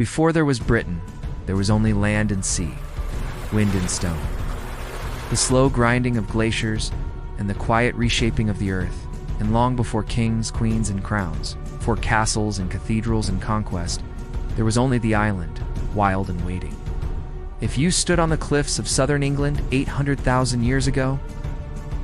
Before there was Britain, there was only land and sea, wind and stone. The slow grinding of glaciers and the quiet reshaping of the earth, and long before kings, queens, and crowns, before castles and cathedrals and conquest, there was only the island, wild and waiting. If you stood on the cliffs of southern England 800,000 years ago,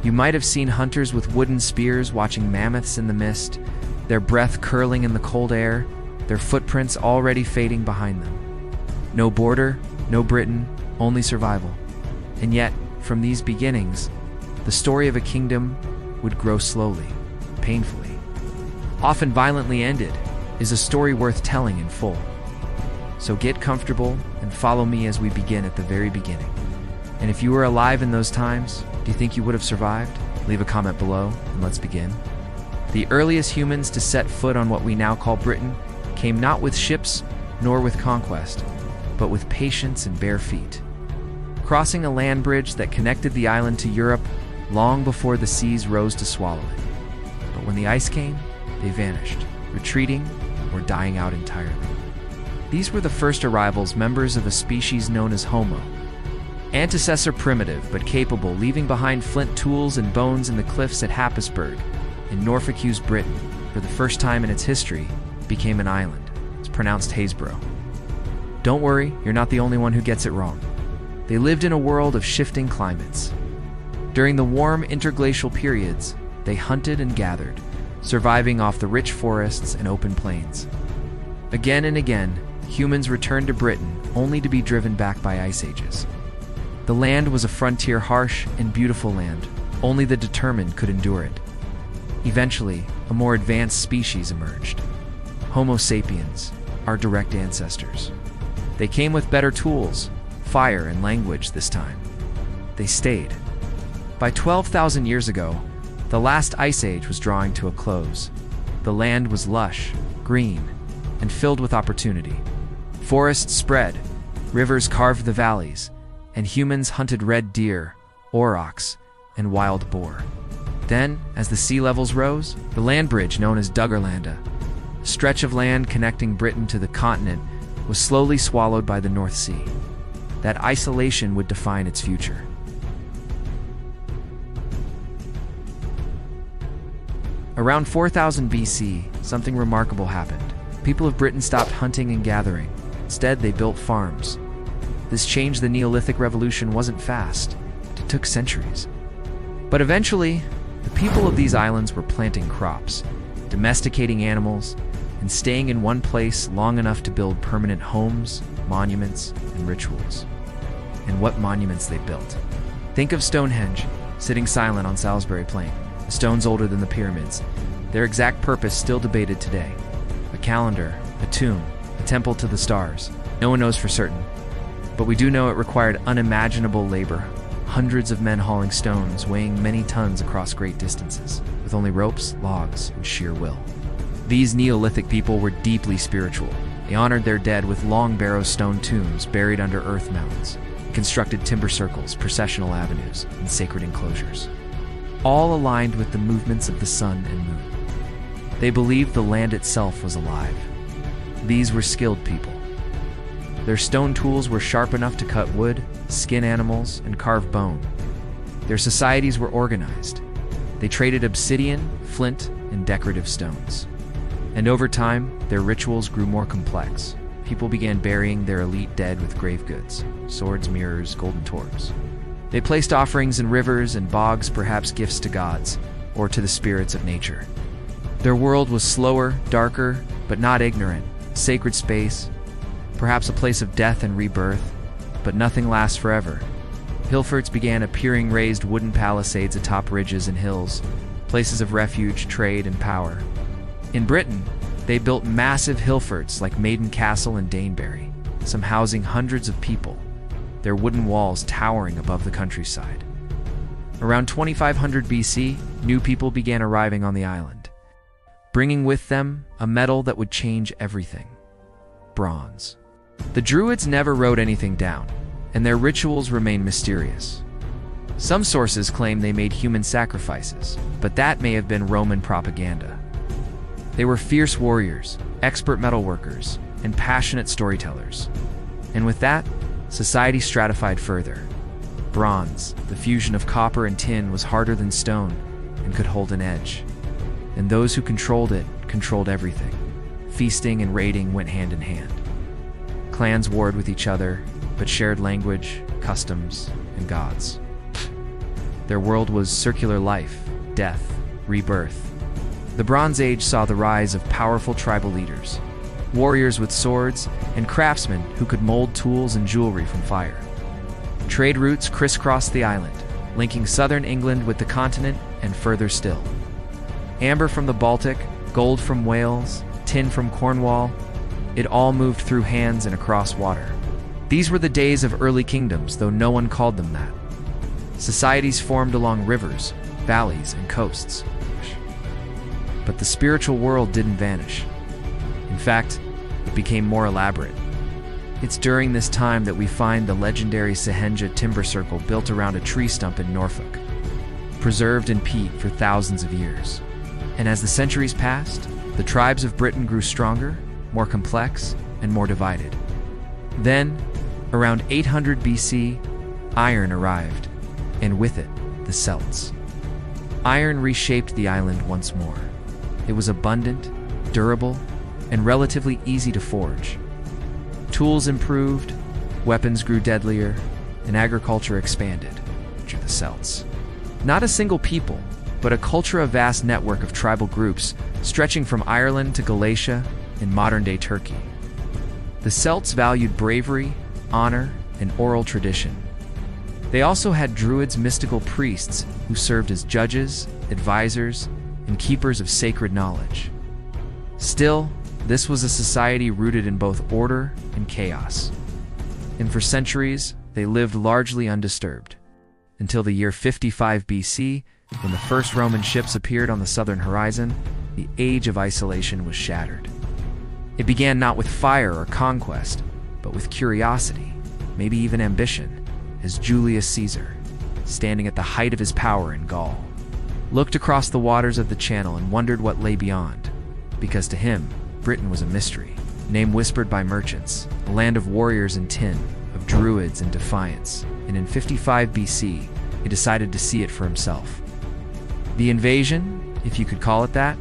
you might have seen hunters with wooden spears watching mammoths in the mist, their breath curling in the cold air, their footprints already fading behind them. No border, no Britain, only survival. And yet, from these beginnings, the story of a kingdom would grow slowly, painfully, often violently ended, is a story worth telling in full. So get comfortable and follow me as we begin at the very beginning. And if you were alive in those times, do you think you would have survived? Leave a comment below and let's begin. The earliest humans to set foot on what we now call Britain came not with ships nor with conquest, but with patience and bare feet, crossing a land bridge that connected the island to Europe long before the seas rose to swallow it. But when the ice came, they vanished, retreating or dying out entirely. These were the first arrivals, members of a species known as Homo. Antecessor primitive but capable, leaving behind flint tools and bones in the cliffs at Happisburgh in Norfolk-Hughes, Britain, for the first time in its history, became an island. It's pronounced Haysbro. Don't worry, you're not the only one who gets it wrong. They lived in a world of shifting climates. During the warm interglacial periods, they hunted and gathered, surviving off the rich forests and open plains. Again and again, humans returned to Britain only to be driven back by ice ages. The land was a frontier, harsh and beautiful land. Only the determined could endure it. Eventually, a more advanced species emerged. Homo sapiens, our direct ancestors. They came with better tools, fire and language this time. They stayed. By 12,000 years ago, the last ice age was drawing to a close. The land was lush, green, and filled with opportunity. Forests spread, rivers carved the valleys, and humans hunted red deer, aurochs, and wild boar. Then, as the sea levels rose, the land bridge known as Duggerlanda, a stretch of land connecting Britain to the continent, was slowly swallowed by the North Sea. That isolation would define its future. Around 4000 BC, something remarkable happened. People of Britain stopped hunting and gathering. Instead, they built farms. This change, the Neolithic Revolution, wasn't fast. It took centuries. But eventually, the people of these islands were planting crops, domesticating animals, and staying in one place long enough to build permanent homes, monuments, and rituals. And what monuments they built. Think of Stonehenge, sitting silent on Salisbury Plain, the stones older than the pyramids. Their exact purpose still debated today. A calendar, a tomb, a temple to the stars. No one knows for certain. But we do know it required unimaginable labor, hundreds of men hauling stones, weighing many tons across great distances, with only ropes, logs, and sheer will. These Neolithic people were deeply spiritual. They honored their dead with long barrow stone tombs buried under earth mounds, and constructed timber circles, processional avenues, and sacred enclosures, all aligned with the movements of the sun and moon. They believed the land itself was alive. These were skilled people. Their stone tools were sharp enough to cut wood, skin animals, and carve bone. Their societies were organized. They traded obsidian, flint, and decorative stones. And over time, their rituals grew more complex. People began burying their elite dead with grave goods, swords, mirrors, golden torbs. They placed offerings in rivers and bogs, perhaps gifts to gods, or to the spirits of nature. Their world was slower, darker, but not ignorant, sacred space, perhaps a place of death and rebirth, but nothing lasts forever. Hillforts began appearing, raised wooden palisades atop ridges and hills, places of refuge, trade, and power. In Britain, they built massive hillforts like Maiden Castle and Danebury, some housing hundreds of people, their wooden walls towering above the countryside. Around 2500 BC, new people began arriving on the island, bringing with them a metal that would change everything: bronze. The Druids never wrote anything down, and their rituals remain mysterious. Some sources claim they made human sacrifices, but that may have been Roman propaganda. They were fierce warriors, expert metalworkers, and passionate storytellers. And with that, society stratified further. Bronze, the fusion of copper and tin, was harder than stone and could hold an edge. And those who controlled it controlled everything. Feasting and raiding went hand in hand. Clans warred with each other, but shared language, customs, and gods. Their world was circular life, death, rebirth. The Bronze Age saw the rise of powerful tribal leaders, warriors with swords, and craftsmen who could mold tools and jewelry from fire. Trade routes crisscrossed the island, linking southern England with the continent and further still. Amber from the Baltic, gold from Wales, tin from Cornwall, it all moved through hands and across water. These were the days of early kingdoms, though no one called them that. Societies formed along rivers, valleys, and coasts. But the spiritual world didn't vanish. In fact, it became more elaborate. It's during this time that we find the legendary Sehenja timber circle built around a tree stump in Norfolk, preserved in peat for thousands of years. And as the centuries passed, the tribes of Britain grew stronger, more complex, and more divided. Then, around 800 BC, iron arrived, and with it, the Celts. Iron reshaped the island once more. It was abundant, durable, and relatively easy to forge. Tools improved, weapons grew deadlier, and agriculture expanded. To the Celts. Not a single people, but a culture, a vast network of tribal groups stretching from Ireland to Galatia in modern-day Turkey. The Celts valued bravery, honor, and oral tradition. They also had druids, mystical priests who served as judges, advisors, and keepers of sacred knowledge. Still, this was a society rooted in both order and chaos. And for centuries, they lived largely undisturbed, until the year 55 BC, when the first Roman ships appeared on the southern horizon. The age of isolation was shattered. It began not with fire or conquest, but with curiosity, maybe even ambition, as Julius Caesar, standing at the height of his power in Gaul, looked across the waters of the Channel and wondered what lay beyond, because to him, Britain was a mystery, a name whispered by merchants, a land of warriors and tin, of druids and defiance, and in 55 BC, he decided to see it for himself. The invasion, if you could call it that,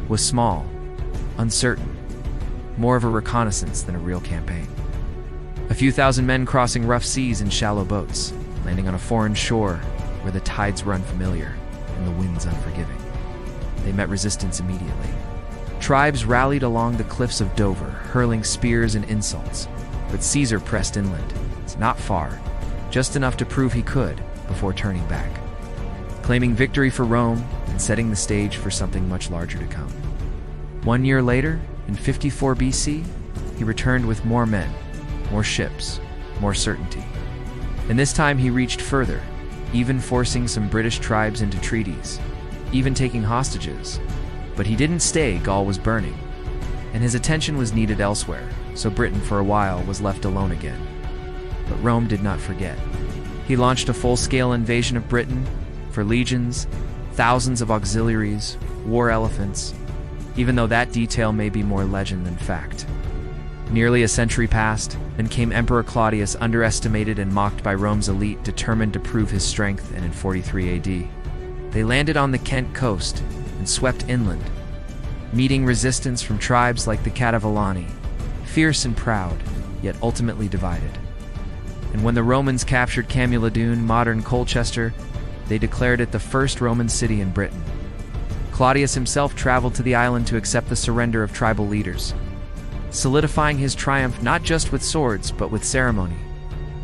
was small, uncertain, more of a reconnaissance than a real campaign. A few thousand men crossing rough seas in shallow boats, landing on a foreign shore where the tides were unfamiliar and the winds unforgiving. They met resistance immediately. Tribes rallied along the cliffs of Dover, hurling spears and insults, but Caesar pressed inland. It's not far, just enough to prove he could, before turning back, claiming victory for Rome and setting the stage for something much larger to come. 1 year later, in 54 BC, he returned with more men, more ships, more certainty. And this time he reached further, even forcing some British tribes into treaties, even taking hostages. But he didn't stay. Gaul was burning, and his attention was needed elsewhere, so Britain for a while was left alone again. But Rome did not forget. He launched a full-scale invasion of Britain, for legions, thousands of auxiliaries, war elephants, even though that detail may be more legend than fact. Nearly a century passed, then came Emperor Claudius, underestimated and mocked by Rome's elite, determined to prove his strength, and in 43 AD, they landed on the Kent coast and swept inland, meeting resistance from tribes like the Catavilani, fierce and proud, yet ultimately divided. And when the Romans captured Camulodunum, modern Colchester, they declared it the first Roman city in Britain. Claudius himself traveled to the island to accept the surrender of tribal leaders, solidifying his triumph not just with swords, but with ceremony.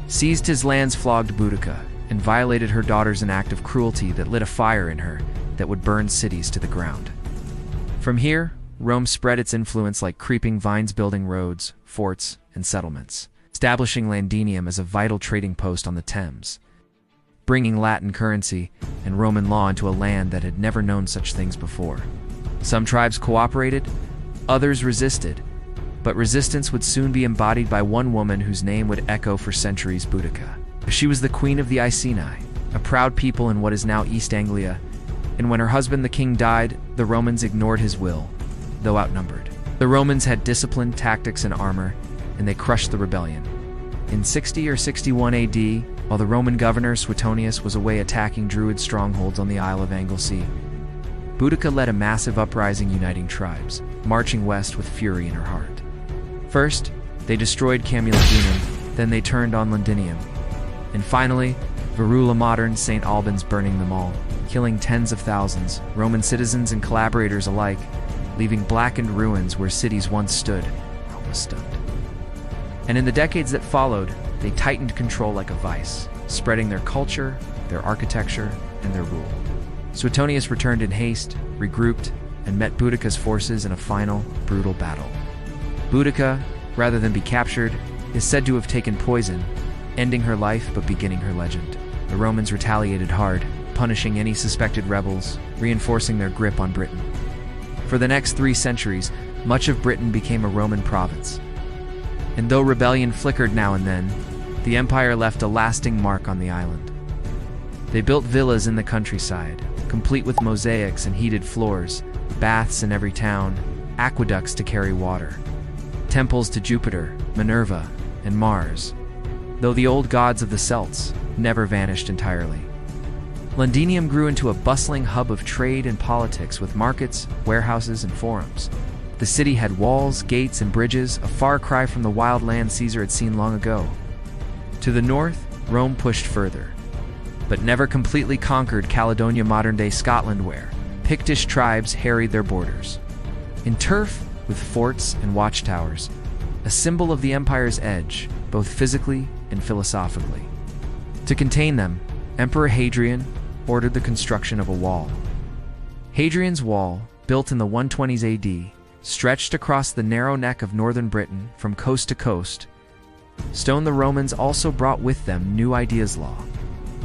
Seized his lands, flogged Boudica, and violated her daughters, an act of cruelty that lit a fire in her that would burn cities to the ground. From here, Rome spread its influence like creeping vines, building roads, forts, and settlements, establishing Llandinium as a vital trading post on the Thames, bringing Latin currency and Roman law into a land that had never known such things before. Some tribes cooperated, others resisted, but resistance would soon be embodied by one woman whose name would echo for centuries: Boudica. She was the queen of the Iceni, a proud people in what is now East Anglia, and when her husband the king died, the Romans ignored his will, though outnumbered. The Romans had discipline, tactics, and armor, and they crushed the rebellion. In 60 or 61 AD, while the Roman governor Suetonius was away attacking Druid strongholds on the Isle of Anglesey, Boudica led a massive uprising uniting tribes, marching west with fury in her heart. First, they destroyed Camulodunum, then they turned on Londinium, and finally, Verula modern St. Albans, burning them all, killing tens of thousands, Roman citizens and collaborators alike, leaving blackened ruins where cities once stood. Rome was stunned. And in the decades that followed, they tightened control like a vice, spreading their culture, their architecture, and their rule. Suetonius returned in haste, regrouped, and met Boudica's forces in a final, brutal battle. Boudica, rather than be captured, is said to have taken poison, ending her life but beginning her legend. The Romans retaliated hard, punishing any suspected rebels, reinforcing their grip on Britain. For the next 3 centuries, much of Britain became a Roman province. And though rebellion flickered now and then, the empire left a lasting mark on the island. They built villas in the countryside, complete with mosaics and heated floors, baths in every town, aqueducts to carry water, temples to Jupiter, Minerva, and Mars, though the old gods of the Celts never vanished entirely. Londinium grew into a bustling hub of trade and politics with markets, warehouses, and forums. The city had walls, gates, and bridges, a far cry from the wild land Caesar had seen long ago. To the north, Rome pushed further, but never completely conquered Caledonia, modern-day Scotland, where Pictish tribes harried their borders. In turf, with forts and watchtowers, a symbol of the empire's edge, both physically and philosophically. To contain them, Emperor Hadrian ordered the construction of a wall. Hadrian's Wall, built in the 120s AD, stretched across the narrow neck of northern Britain from coast to coast. The Romans also brought with them new ideas: law,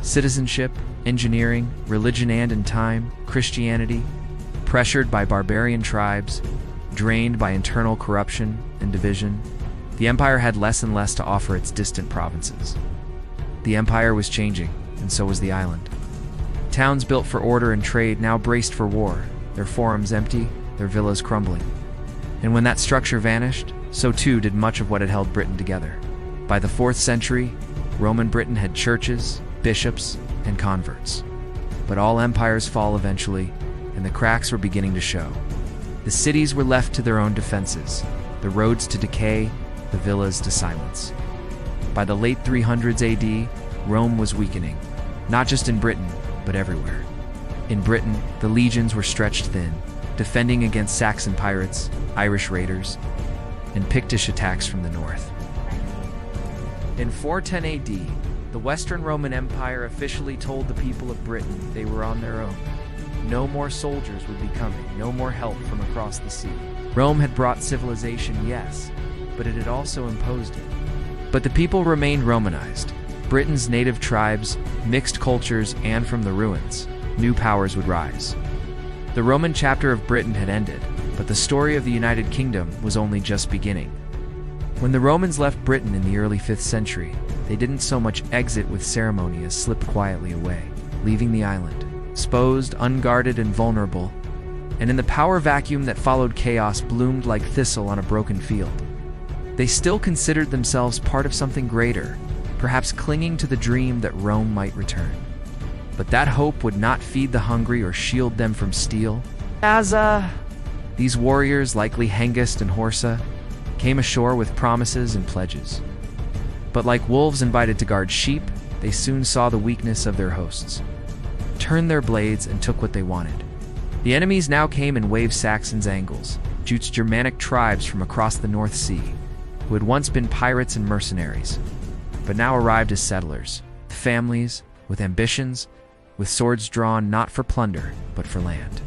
citizenship, engineering, religion, and, in time, Christianity. Pressured by barbarian tribes, drained by internal corruption and division, the empire had less and less to offer its distant provinces. The empire was changing, and so was the island. Towns built for order and trade now braced for war, their forums empty, their villas crumbling. And when that structure vanished, so too did much of what had held Britain together. By the 4th century, Roman Britain had churches, bishops, and converts. But all empires fall eventually, and the cracks were beginning to show. The cities were left to their own defenses, the roads to decay, the villas to silence. By the late 300s AD, Rome was weakening, not just in Britain, but everywhere. In Britain, the legions were stretched thin, defending against Saxon pirates, Irish raiders, and Pictish attacks from the north. In 410 AD, the Western Roman Empire officially told the people of Britain they were on their own. No more soldiers would be coming, no more help from across the sea. Rome had brought civilization, yes, but it had also imposed it. But the people remained Romanized. Britain's native tribes, mixed cultures, and from the ruins, new powers would rise. The Roman chapter of Britain had ended, but the story of the United Kingdom was only just beginning. When the Romans left Britain in the early 5th century, they didn't so much exit with ceremony as slip quietly away, leaving the island, exposed, unguarded, and vulnerable. And in the power vacuum that followed, chaos bloomed like thistle on a broken field. They still considered themselves part of something greater, perhaps clinging to the dream that Rome might return. But that hope would not feed the hungry or shield them from steel. These warriors, likely Hengist and Horsa, came ashore with promises and pledges. But like wolves invited to guard sheep, they soon saw the weakness of their hosts, turned their blades, and took what they wanted. The enemies now came in waves: Saxons, Angles, Jutes, Germanic tribes from across the North Sea, who had once been pirates and mercenaries, but now arrived as settlers, families with ambitions, with swords drawn not for plunder, but for land.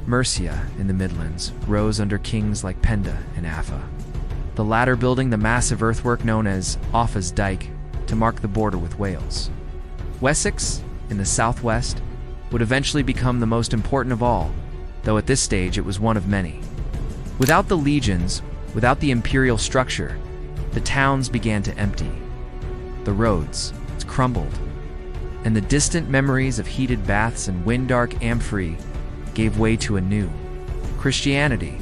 Mercia, in the Midlands, rose under kings like Penda and Affa, the latter building the massive earthwork known as Offa's Dyke to mark the border with Wales. Wessex, in the southwest, would eventually become the most important of all, though at this stage it was one of many. Without the legions, without the imperial structure, the towns began to empty. The roads crumbled, and the distant memories of heated baths and wind-dark amphorae gave way to a new Christianity.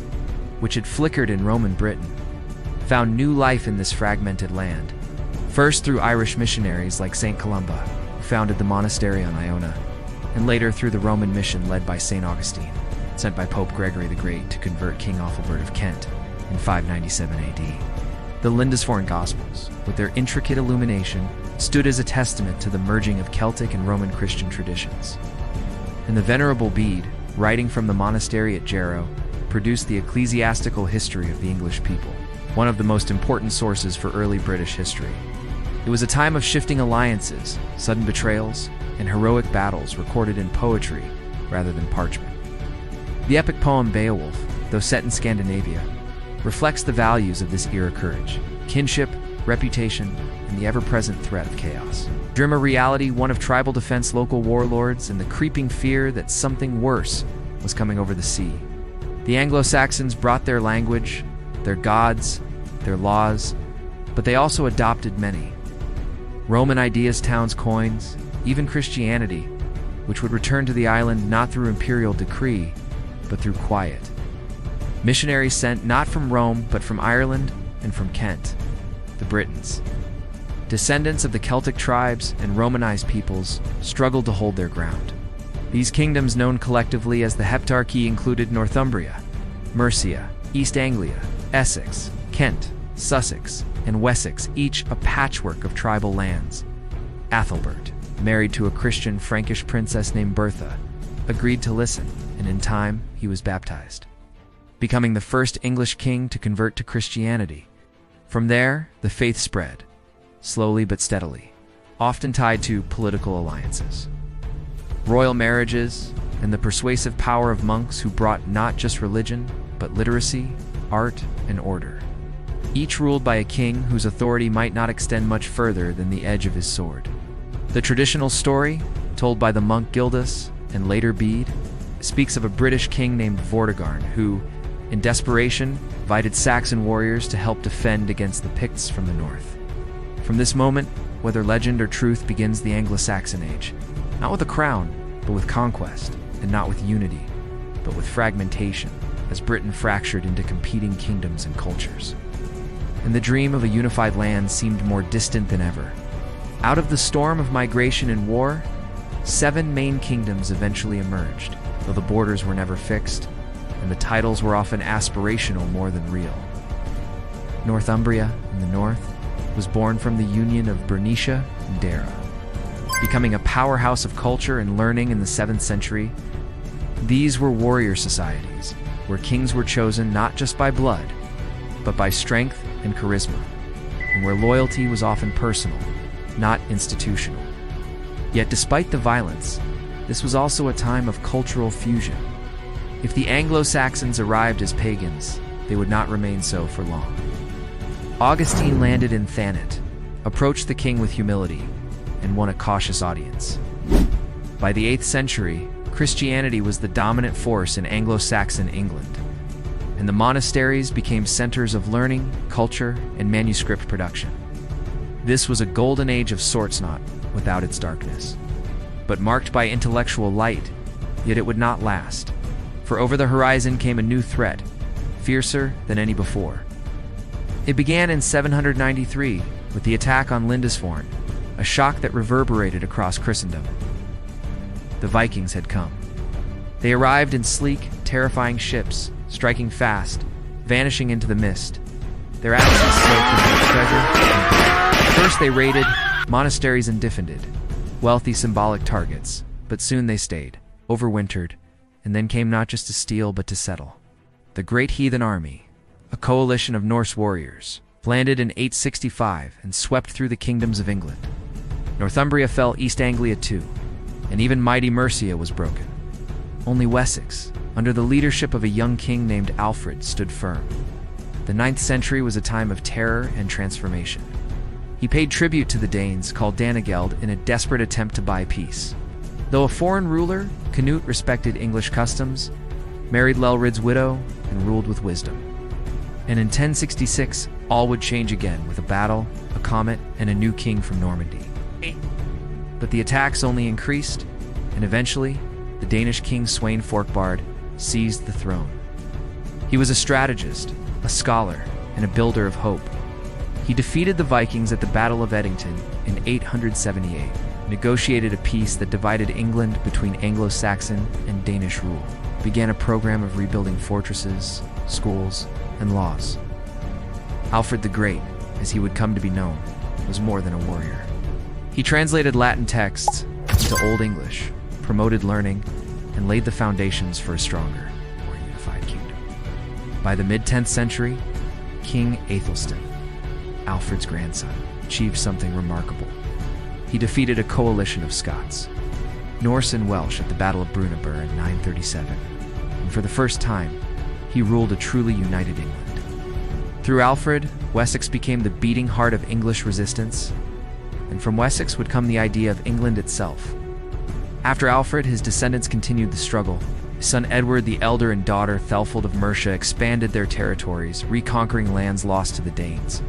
which had flickered in Roman Britain, found new life in this fragmented land. First through Irish missionaries like St. Columba, who founded the monastery on Iona, and later through the Roman mission led by St. Augustine, sent by Pope Gregory the Great to convert King Ethelbert of Kent in 597 AD. The Lindisfarne Gospels, with their intricate illumination, stood as a testament to the merging of Celtic and Roman Christian traditions. And the Venerable Bede, writing from the monastery at Jarrow, produced the ecclesiastical history of the English people, one of the most important sources for early British history. It was a time of shifting alliances, sudden betrayals, and heroic battles recorded in poetry rather than parchment. The epic poem Beowulf, though set in Scandinavia, reflects the values of this era: courage, kinship, reputation, and the ever-present threat of chaos. Dream a reality, one of tribal defense, local warlords, and the creeping fear that something worse was coming over the sea. The Anglo-Saxons brought their language, their gods, their laws, but they also adopted many. Roman ideas, towns, coins, even Christianity, which would return to the island not through imperial decree, but through quiet. Missionaries sent not from Rome, but from Ireland and from Kent, the Britons. Descendants of the Celtic tribes and Romanized peoples struggled to hold their ground. These kingdoms, known collectively as the Heptarchy, included Northumbria, Mercia, East Anglia, Essex, Kent, Sussex, and Wessex, each a patchwork of tribal lands. Ethelbert, married to a Christian Frankish princess named Bertha, agreed to listen, and in time he was baptized, becoming the first English king to convert to Christianity. From there, the faith spread, slowly but steadily, often tied to political alliances, royal marriages, and the persuasive power of monks who brought not just religion, but literacy, art, and order, each ruled by a king whose authority might not extend much further than the edge of his sword. The traditional story, told by the monk Gildas and later Bede, speaks of a British king named Vortigern who, in desperation, invited Saxon warriors to help defend against the Picts from the north. From this moment, whether legend or truth, begins the Anglo-Saxon age, not with a crown, but with conquest, and not with unity, but with fragmentation, as Britain fractured into competing kingdoms and cultures. And the dream of a unified land seemed more distant than ever. Out of the storm of migration and war, 7 main kingdoms eventually emerged, though the borders were never fixed, and the titles were often aspirational more than real. Northumbria, in the north, was born from the union of Bernicia and Dara. Becoming a powerhouse of culture and learning in the 7th century, these were warrior societies, where kings were chosen not just by blood, but by strength and charisma, and where loyalty was often personal, not institutional. Yet despite the violence, this was also a time of cultural fusion. If the Anglo-Saxons arrived as pagans, they would not remain so for long. Augustine landed in Thanet, approached the king with humility, and won a cautious audience. By the 8th century, Christianity was the dominant force in Anglo-Saxon England, and the monasteries became centers of learning, culture, and manuscript production. This was a golden age of sorts, not without its darkness, but marked by intellectual light, yet it would not last. For over the horizon came a new threat, fiercer than any before. It began in 793 with the attack on Lindisfarne, a shock that reverberated across Christendom. The Vikings had come. They arrived in sleek, terrifying ships, striking fast, vanishing into the mist. Their axes soaked into treasure and blood. First they raided monasteries and defended, wealthy symbolic targets, but soon they stayed, overwintered, and then came not just to steal but to settle. The Great Heathen Army, a coalition of Norse warriors, landed in 865 and swept through the kingdoms of England. Northumbria fell, East Anglia too, and even mighty Mercia was broken. Only Wessex, under the leadership of a young king named Alfred, stood firm. The 9th century was a time of terror and transformation. He paid tribute to the Danes, called Danegeld, in a desperate attempt to buy peace. Though a foreign ruler, Canute respected English customs, married Lelred's widow, and ruled with wisdom. And in 1066, all would change again with a battle, a comet, and a new king from Normandy. But the attacks only increased, and eventually, the Danish king Sweyn Forkbard seized the throne. He was a strategist, a scholar, and a builder of hope. He defeated the Vikings at the Battle of Edington in 878, negotiated a peace that divided England between Anglo-Saxon and Danish rule, began a program of rebuilding fortresses, schools, and laws. Alfred the Great, as he would come to be known, was more than a warrior. He translated Latin texts into Old English, promoted learning, and laid the foundations for a stronger, more unified kingdom. By the mid-10th century, King Aethelstan, Alfred's grandson, achieved something remarkable. He defeated a coalition of Scots, Norse and Welsh at the Battle of Brunanburh in 937, and for the first time, he ruled a truly united England. Through Alfred, Wessex became the beating heart of English resistance, and from Wessex would come the idea of England itself. After Alfred, his descendants continued the struggle. His son Edward the Elder and daughter Thelfold of Mercia expanded their territories, reconquering lands lost to the Danes.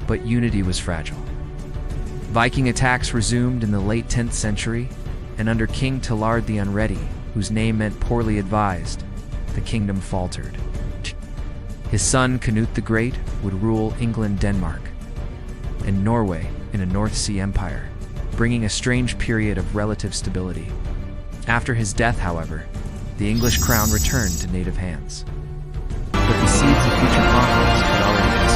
But unity was fragile. Viking attacks resumed in the late 10th century, and under King Tillard the Unready, whose name meant poorly advised, the kingdom faltered. His son Canute the Great would rule England, Denmark, and Norway in a North Sea empire, bringing a strange period of relative stability. After his death, however, the English crown returned to native hands. But the seeds of future conquest had already been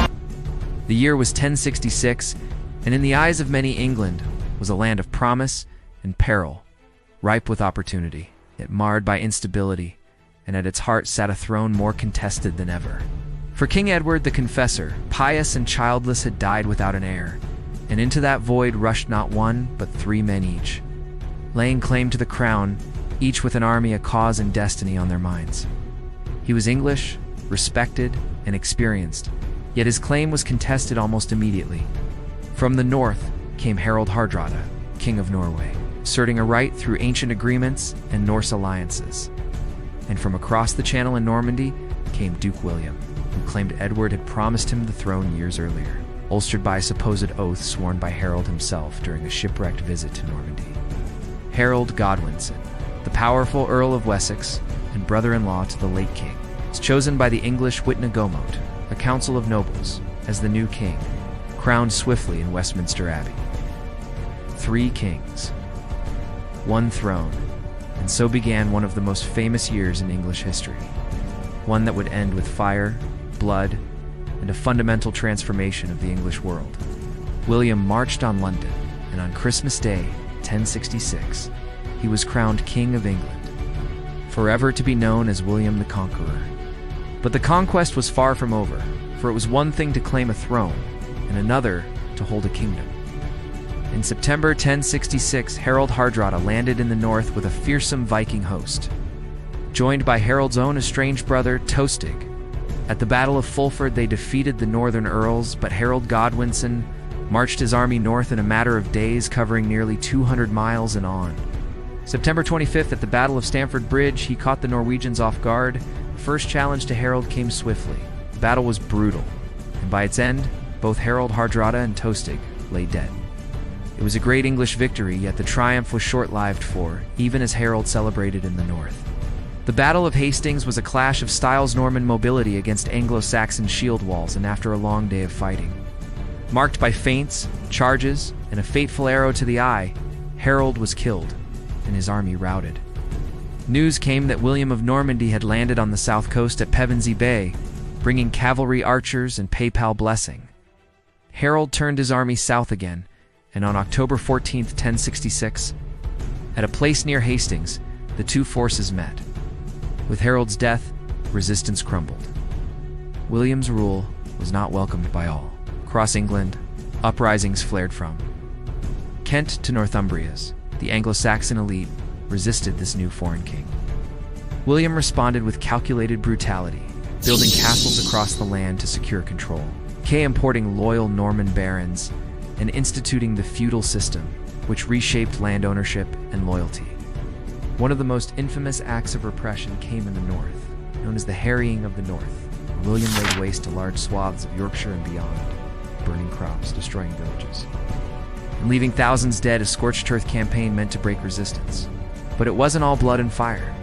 sown. The year was 1066, and in the eyes of many, England was a land of promise and peril, ripe with opportunity, yet marred by instability, and at its heart sat a throne more contested than ever. For King Edward the Confessor, pious and childless, had died without an heir, and into that void rushed not one, but 3 men each, laying claim to the crown, each with an army, a cause, and destiny on their minds. He was English, respected, and experienced, yet his claim was contested almost immediately. From the north came Harald Hardrada, King of Norway, asserting a right through ancient agreements and Norse alliances. And from across the Channel in Normandy came Duke William, who claimed Edward had promised him the throne years earlier, bolstered by a supposed oath sworn by Harold himself during a shipwrecked visit to Normandy. Harold Godwinson, the powerful Earl of Wessex and brother-in-law to the late king, was chosen by the English Witna-Gomot, a council of nobles, as the new king, crowned swiftly in Westminster Abbey. 3 kings, 1 throne, and so began one of the most famous years in English history, one that would end with fire, blood, and a fundamental transformation of the English world. William marched on London, and on Christmas Day, 1066, he was crowned King of England, forever to be known as William the Conqueror. But the conquest was far from over, for it was one thing to claim a throne, and another to hold a kingdom. In September 1066, Harald Hardrada landed in the north with a fearsome Viking host, joined by Harold's own estranged brother, Tostig. At the Battle of Fulford, they defeated the northern earls, but Harold Godwinson marched his army north in a matter of days, covering nearly 200 miles and on. September 25th, at the Battle of Stamford Bridge, he caught the Norwegians off guard. The first challenge to Harold came swiftly. The battle was brutal, and by its end, both Harald Hardrada and Tostig lay dead. It was a great English victory, yet the triumph was short-lived for, even as Harold celebrated in the north. The Battle of Hastings was a clash of styles, Norman mobility against Anglo-Saxon shield walls, and after a long day of fighting, marked by feints, charges, and a fateful arrow to the eye, Harold was killed, and his army routed. News came that William of Normandy had landed on the south coast at Pevensey Bay, bringing cavalry, archers, and papal blessing. Harold turned his army south again, and on October 14, 1066, at a place near Hastings, the two forces met. With Harold's death, resistance crumbled. William's rule was not welcomed by all. Across England, uprisings flared from Kent to Northumbria's. The Anglo-Saxon elite resisted this new foreign king. William responded with calculated brutality, building castles across the land to secure control, importing loyal Norman barons, and instituting the feudal system, which reshaped land ownership and loyalty. One of the most infamous acts of repression came in the north, known as the Harrying of the North, where William laid waste to large swaths of Yorkshire and beyond, burning crops, destroying villages, and leaving thousands dead. A scorched earth campaign meant to break resistance. But it wasn't all blood and fire.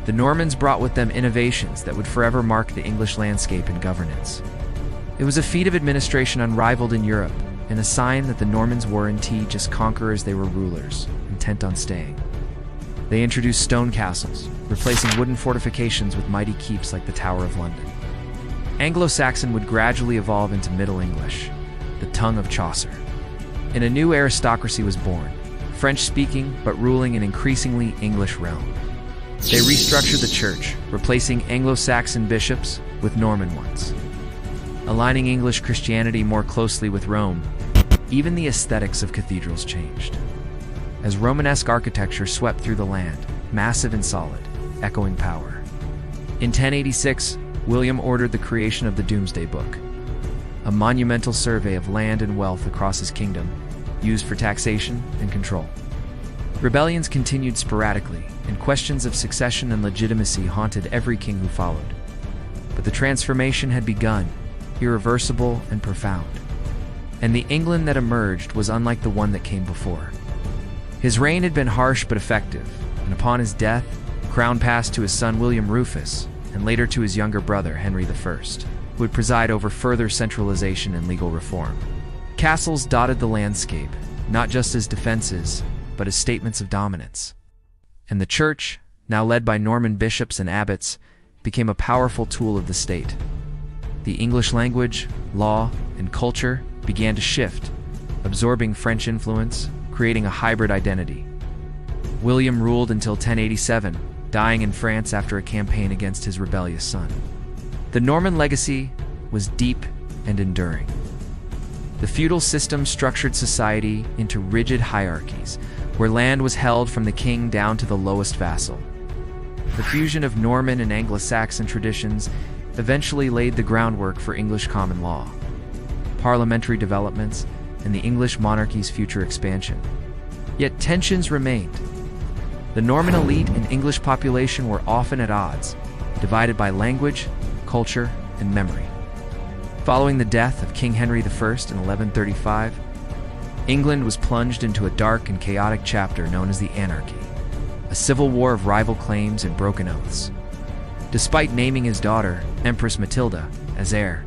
The Normans brought with them innovations that would forever mark the English landscape and governance. It was a feat of administration unrivaled in Europe, and a sign that the Normans were indeed just conquerors. They were rulers, intent on staying. They introduced stone castles, replacing wooden fortifications with mighty keeps like the Tower of London. Anglo-Saxon would gradually evolve into Middle English, the tongue of Chaucer. And a new aristocracy was born, French-speaking but ruling an increasingly English realm. They restructured the church, replacing Anglo-Saxon bishops with Norman ones, aligning English Christianity more closely with Rome. Even the aesthetics of cathedrals changed, as Romanesque architecture swept through the land, massive and solid, echoing power. In 1086, William ordered the creation of the Domesday Book, a monumental survey of land and wealth across his kingdom, used for taxation and control. Rebellions continued sporadically, and questions of succession and legitimacy haunted every king who followed. But the transformation had begun, irreversible and profound. And the England that emerged was unlike the one that came before. His reign had been harsh but effective, and upon his death, the crown passed to his son William Rufus, and later to his younger brother Henry I, who would preside over further centralization and legal reform. Castles dotted the landscape, not just as defenses, but as statements of dominance. And the church, now led by Norman bishops and abbots, became a powerful tool of the state. The English language, law, and culture began to shift, absorbing French influence, creating a hybrid identity. William ruled until 1087, dying in France after a campaign against his rebellious son. The Norman legacy was deep and enduring. The feudal system structured society into rigid hierarchies, where land was held from the king down to the lowest vassal. The fusion of Norman and Anglo-Saxon traditions eventually laid the groundwork for English common law, parliamentary developments, and the English monarchy's future expansion. Yet tensions remained. The Norman elite and English population were often at odds, divided by language, culture, and memory. Following the death of King Henry I in 1135, England was plunged into a dark and chaotic chapter known as the Anarchy, a civil war of rival claims and broken oaths. Despite naming his daughter, Empress Matilda, as heir,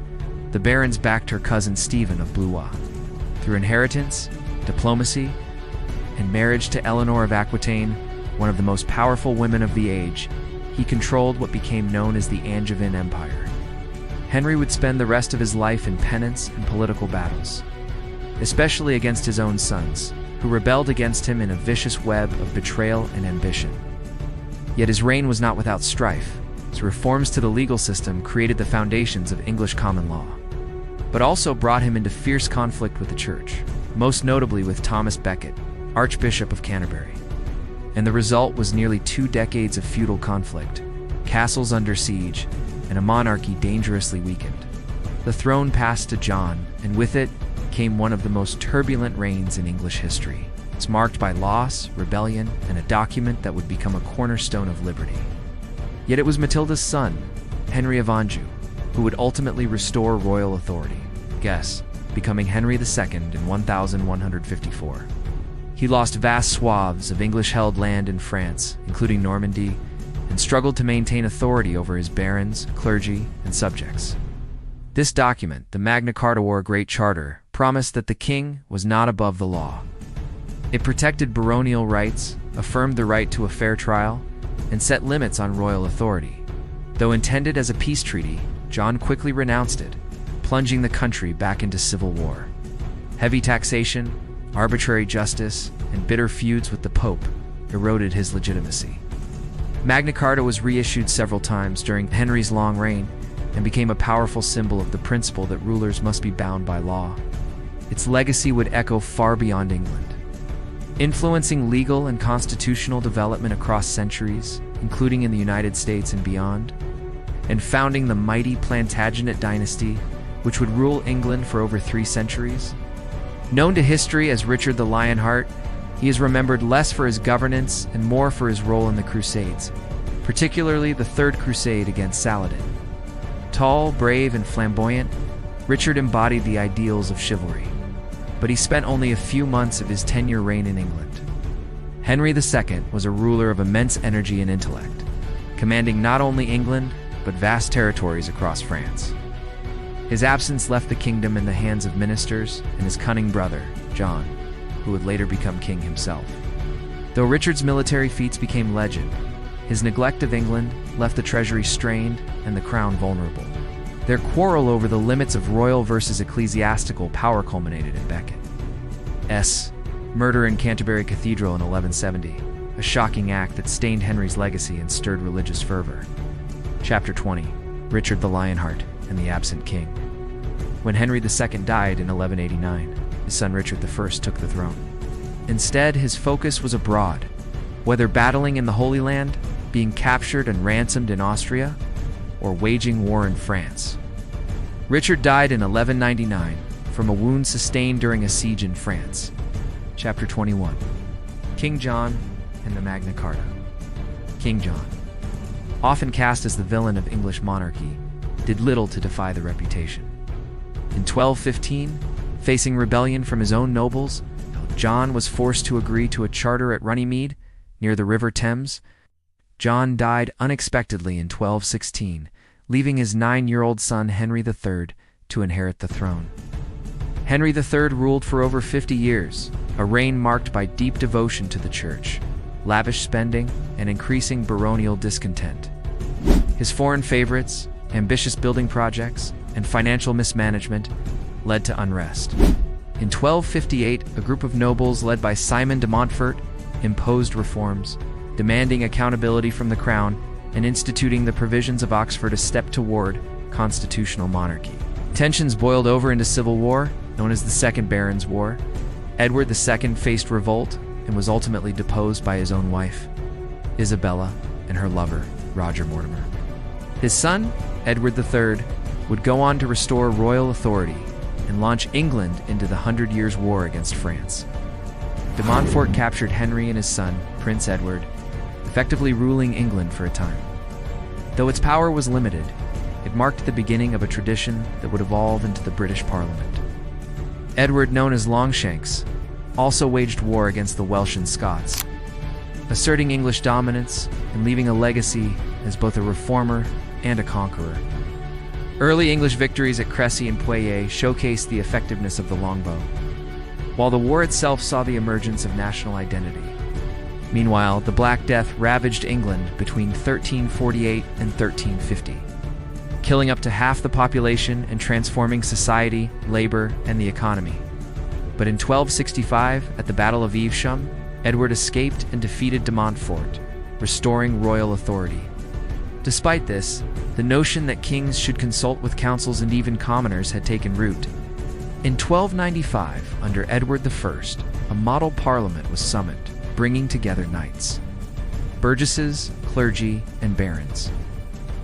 the barons backed her cousin Stephen of Blois. Through inheritance, diplomacy, and marriage to Eleanor of Aquitaine, one of the most powerful women of the age, he controlled what became known as the Angevin Empire. Henry would spend the rest of his life in penance and political battles, especially against his own sons, who rebelled against him in a vicious web of betrayal and ambition. Yet his reign was not without strife. His reforms to the legal system created the foundations of English common law, but also brought him into fierce conflict with the church, most notably with Thomas Becket, Archbishop of Canterbury. And the result was nearly 2 decades of feudal conflict, castles under siege, and a monarchy dangerously weakened. The throne passed to John, and with it came one of the most turbulent reigns in English history. It's marked by loss, rebellion, and a document that would become a cornerstone of liberty. Yet it was Matilda's son, Henry of Anjou, who would ultimately restore royal authority. Guess, becoming Henry II in 1154. He lost vast swaths of English-held land in France, including Normandy, and struggled to maintain authority over his barons, clergy, and subjects. This document, the Magna Carta or Great Charter, promised that the king was not above the law. It protected baronial rights, affirmed the right to a fair trial, and set limits on royal authority. Though intended as a peace treaty, John quickly renounced it, plunging the country back into civil war. Heavy taxation, arbitrary justice, and bitter feuds with the Pope eroded his legitimacy. Magna Carta was reissued several times during Henry's long reign and became a powerful symbol of the principle that rulers must be bound by law. Its legacy would echo far beyond England, influencing legal and constitutional development across centuries, including in the United States and beyond, and founding the mighty Plantagenet dynasty, which would rule England for over 3 centuries. Known to history as Richard the Lionheart, he is remembered less for his governance and more for his role in the Crusades, particularly the Third Crusade against Saladin. Tall, brave, and flamboyant, Richard embodied the ideals of chivalry, but he spent only a few months of his 10-year reign in England. Henry II was a ruler of immense energy and intellect. commanding not only England, but vast territories across France. His absence left the kingdom in the hands of ministers and his cunning brother, John, who would later become king himself. Though Richard's military feats became legend, his neglect of England left the treasury strained and the crown vulnerable. Their quarrel over the limits of royal versus ecclesiastical power culminated in Becket's murder in Canterbury Cathedral in 1170, a shocking act that stained Henry's legacy and stirred religious fervor. Chapter 20: Richard the Lionheart and the Absent King. When Henry II died in 1189, his son Richard I took the throne. Instead, his focus was abroad, whether battling in the Holy Land, being captured and ransomed in Austria, or waging war in France. Richard died in 1199 from a wound sustained during a siege in France. Chapter 21: King John and the Magna Carta. King John, often cast as the villain of English monarchy, did little to defy the reputation. In 1215, facing rebellion from his own nobles, John was forced to agree to a charter at Runnymede, near the River Thames. John died unexpectedly in 1216, leaving his 9-year-old son Henry III to inherit the throne. Henry III ruled for over 50 years, a reign marked by deep devotion to the church, lavish spending, and increasing baronial discontent. His foreign favorites, ambitious building projects, and financial mismanagement led to unrest. In 1258, a group of nobles led by Simon de Montfort imposed reforms, demanding accountability from the crown and instituting the provisions of Oxford, a step toward constitutional monarchy. Tensions boiled over into civil war, known as the Second Barons' War. Edward II faced revolt and was ultimately deposed by his own wife, Isabella, and her lover, Roger Mortimer. His son, Edward III, would go on to restore royal authority and launch England into the 100 Years' War against France. De Montfort captured Henry and his son, Prince Edward, effectively ruling England for a time. Though its power was limited, it marked the beginning of a tradition that would evolve into the British Parliament. Edward, known as Longshanks, also waged war against the Welsh and Scots, asserting English dominance and leaving a legacy as both a reformer and a conqueror. Early English victories at Crécy and Poitiers showcased the effectiveness of the longbow, while the war itself saw the emergence of national identity. Meanwhile, the Black Death ravaged England between 1348 and 1350, killing up to half the population and transforming society, labor, and the economy. But in 1265, at the Battle of Evesham, Edward escaped and defeated de Montfort, restoring royal authority. Despite this, the notion that kings should consult with councils and even commoners had taken root. In 1295, under Edward I, a model parliament was summoned, bringing together knights, burgesses, clergy, and barons.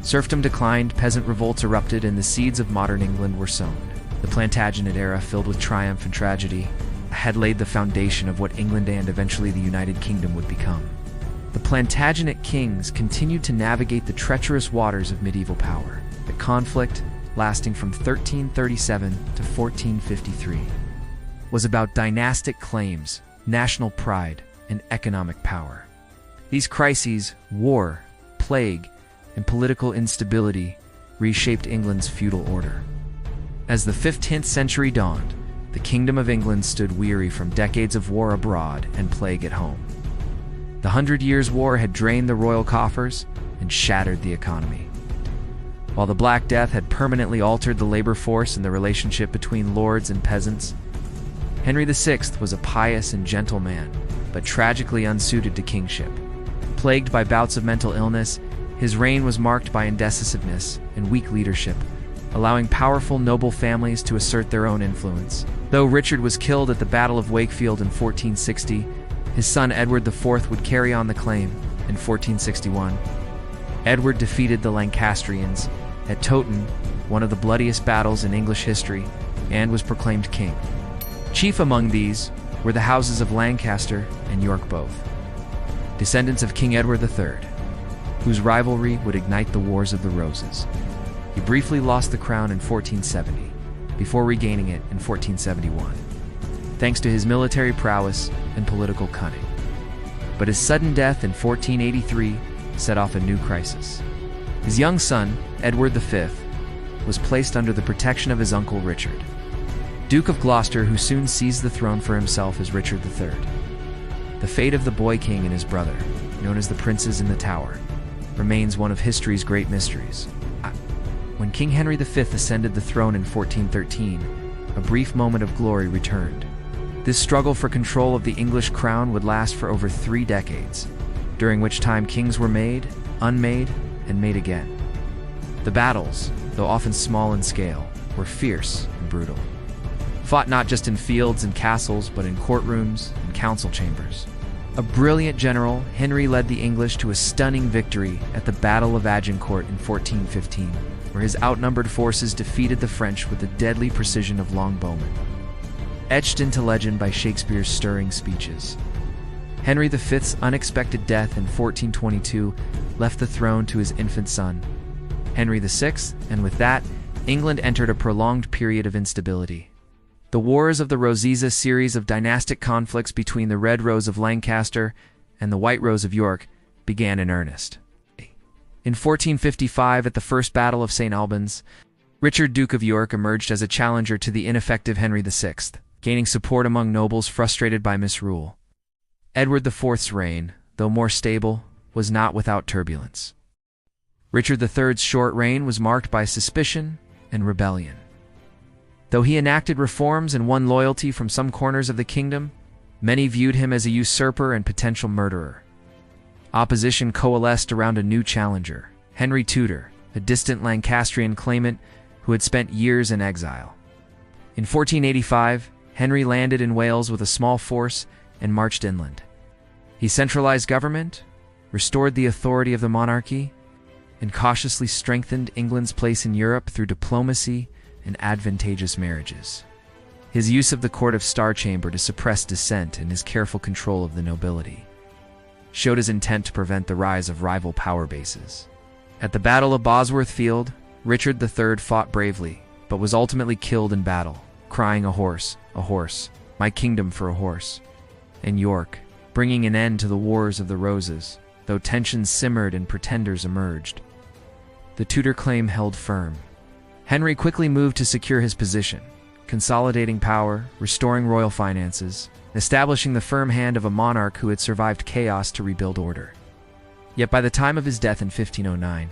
Serfdom declined, peasant revolts erupted, and the seeds of modern England were sown. The Plantagenet era, filled with triumph and tragedy, had laid the foundation of what England and eventually the United Kingdom would become. The Plantagenet kings continued to navigate the treacherous waters of medieval power. The conflict, lasting from 1337 to 1453, was about dynastic claims, national pride, and economic power. These crises, war, plague, and political instability, reshaped England's feudal order. As the 15th century dawned, the Kingdom of England stood weary from decades of war abroad and plague at home. The 100 Years' War had drained the royal coffers and shattered the economy. While the Black Death had permanently altered the labor force and the relationship between lords and peasants, Henry VI was a pious and gentle man, but tragically unsuited to kingship. Plagued by bouts of mental illness, his reign was marked by indecisiveness and weak leadership, allowing powerful noble families to assert their own influence. Though Richard was killed at the Battle of Wakefield in 1460, his son Edward IV would carry on the claim in 1461. Edward defeated the Lancastrians at Towton, one of the bloodiest battles in English history, and was proclaimed king. Chief among these were the houses of Lancaster and York both, descendants of King Edward III, whose rivalry would ignite the Wars of the Roses. He briefly lost the crown in 1470, before regaining it in 1471, thanks to his military prowess and political cunning. But his sudden death in 1483 set off a new crisis. His young son, Edward V, was placed under the protection of his uncle Richard, Duke of Gloucester, who soon seized the throne for himself as Richard III. The fate of the boy king and his brother, known as the Princes in the Tower, remains one of history's great mysteries. When King Henry V ascended the throne in 1413, a brief moment of glory returned. This struggle for control of the English crown would last for over 3 decades, during which time kings were made, unmade, and made again. The battles, though often small in scale, were fierce and brutal. Fought not just in fields and castles, but in courtrooms and council chambers. A brilliant general, Henry led the English to a stunning victory at the Battle of Agincourt in 1415, where his outnumbered forces defeated the French with the deadly precision of longbowmen. Etched into legend by Shakespeare's stirring speeches, Henry V's unexpected death in 1422 left the throne to his infant son, Henry VI, and with that, England entered a prolonged period of instability. The Wars of the Rosetta, series of dynastic conflicts between the Red Rose of Lancaster and the White Rose of York, began in earnest. In 1455, at the First Battle of St. Albans, Richard, Duke of York, emerged as a challenger to the ineffective Henry VI, gaining support among nobles frustrated by misrule. Edward IV's reign, though more stable, was not without turbulence. Richard III's short reign was marked by suspicion and rebellion. Though he enacted reforms and won loyalty from some corners of the kingdom, many viewed him as a usurper and potential murderer. Opposition coalesced around a new challenger, Henry Tudor, a distant Lancastrian claimant who had spent years in exile. In 1485, Henry landed in Wales with a small force and marched inland. He centralized government, restored the authority of the monarchy, and cautiously strengthened England's place in Europe through diplomacy and advantageous marriages. His use of the Court of Star Chamber to suppress dissent and his careful control of the nobility showed his intent to prevent the rise of rival power bases. At the Battle of Bosworth Field, Richard III fought bravely, but was ultimately killed in battle, crying, a horse, my kingdom for a horse," in York, bringing an end to the Wars of the Roses, though tensions simmered and pretenders emerged. The Tudor claim held firm. Henry quickly moved to secure his position, consolidating power, restoring royal finances, establishing the firm hand of a monarch who had survived chaos to rebuild order. Yet by the time of his death in 1509,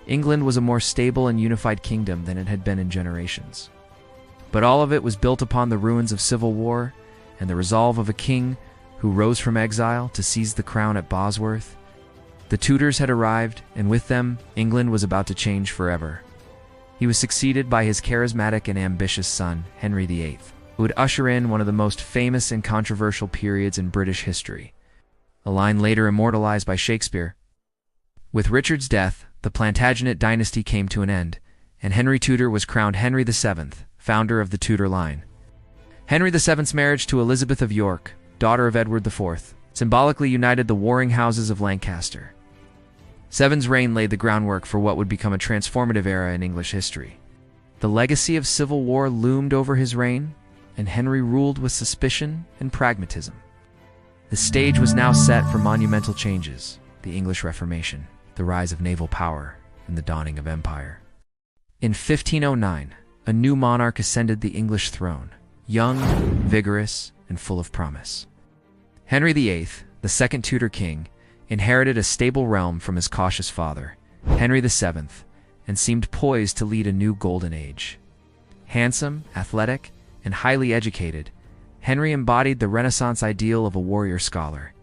England was a more stable and unified kingdom than it had been in generations. But all of it was built upon the ruins of civil war and the resolve of a king who rose from exile to seize the crown at Bosworth. The Tudors had arrived, and with them, England was about to change forever. He was succeeded by his charismatic and ambitious son, Henry VIII, who would usher in one of the most famous and controversial periods in British history, a line later immortalized by Shakespeare. With Richard's death, the Plantagenet dynasty came to an end, and Henry Tudor was crowned Henry VII, founder of the Tudor line. Henry VII's marriage to Elizabeth of York, daughter of Edward IV, symbolically united the warring houses of Lancaster. VII's reign laid the groundwork for what would become a transformative era in English history. The legacy of civil war loomed over his reign, and Henry ruled with suspicion and pragmatism. The stage was now set for monumental changes: the English Reformation, the rise of naval power, and the dawning of empire. In 1509, a new monarch ascended the English throne, young, vigorous, and full of promise. Henry VIII, the second Tudor king, inherited a stable realm from his cautious father, Henry VII, and seemed poised to lead a new golden age. Handsome, athletic, and highly educated, Henry embodied the Renaissance ideal of a warrior scholar.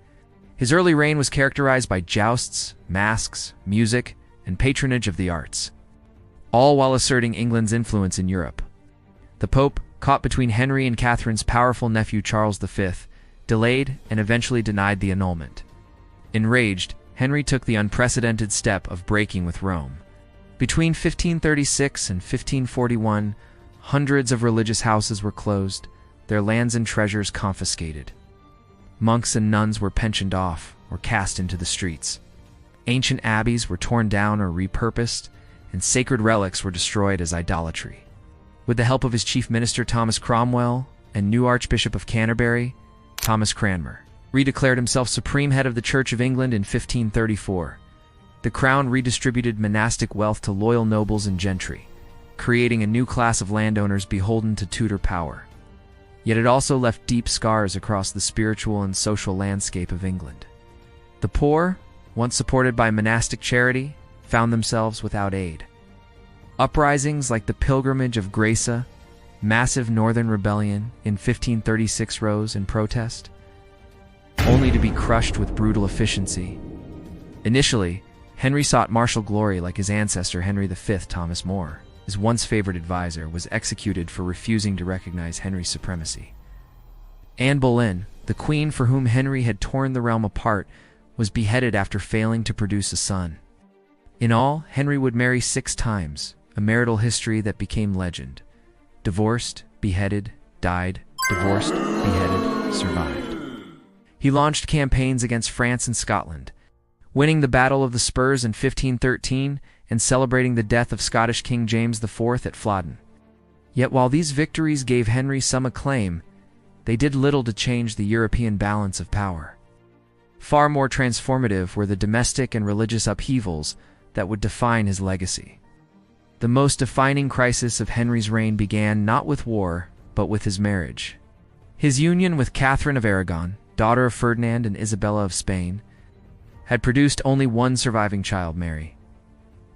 His early reign was characterized by jousts, masks, music, and patronage of the arts, all while asserting England's influence in Europe. The Pope, caught between Henry and Catherine's powerful nephew Charles V, delayed and eventually denied the annulment. Enraged, Henry took the unprecedented step of breaking with Rome. Between 1536 and 1541, hundreds of religious houses were closed, their lands and treasures confiscated. Monks and nuns were pensioned off or cast into the streets. Ancient abbeys were torn down or repurposed, and sacred relics were destroyed as idolatry. With the help of his chief minister Thomas Cromwell and new Archbishop of Canterbury, Thomas Cranmer, redeclared himself supreme head of the Church of England in 1534, the crown redistributed monastic wealth to loyal nobles and gentry, creating a new class of landowners beholden to Tudor power. Yet it also left deep scars across the spiritual and social landscape of England. The poor, once supported by monastic charity, found themselves without aid. Uprisings like the Pilgrimage of Grace, massive northern rebellion in 1536 rose in protest, only to be crushed with brutal efficiency. Initially, Henry sought martial glory like his ancestor Henry V. Thomas More, his once favored advisor, was executed for refusing to recognize Henry's supremacy. Anne Boleyn, the queen for whom Henry had torn the realm apart, was beheaded after failing to produce a son. In all, Henry would marry 6 times, a marital history that became legend. Divorced, beheaded, died, divorced, beheaded, survived. He launched campaigns against France and Scotland, winning the Battle of the Spurs in 1513 and celebrating the death of Scottish King James IV at Flodden. Yet while these victories gave Henry some acclaim, they did little to change the European balance of power. Far more transformative were the domestic and religious upheavals that would define his legacy. The most defining crisis of Henry's reign began not with war, but with his marriage. His union with Catherine of Aragon, daughter of Ferdinand and Isabella of Spain, had produced only one surviving child, Mary.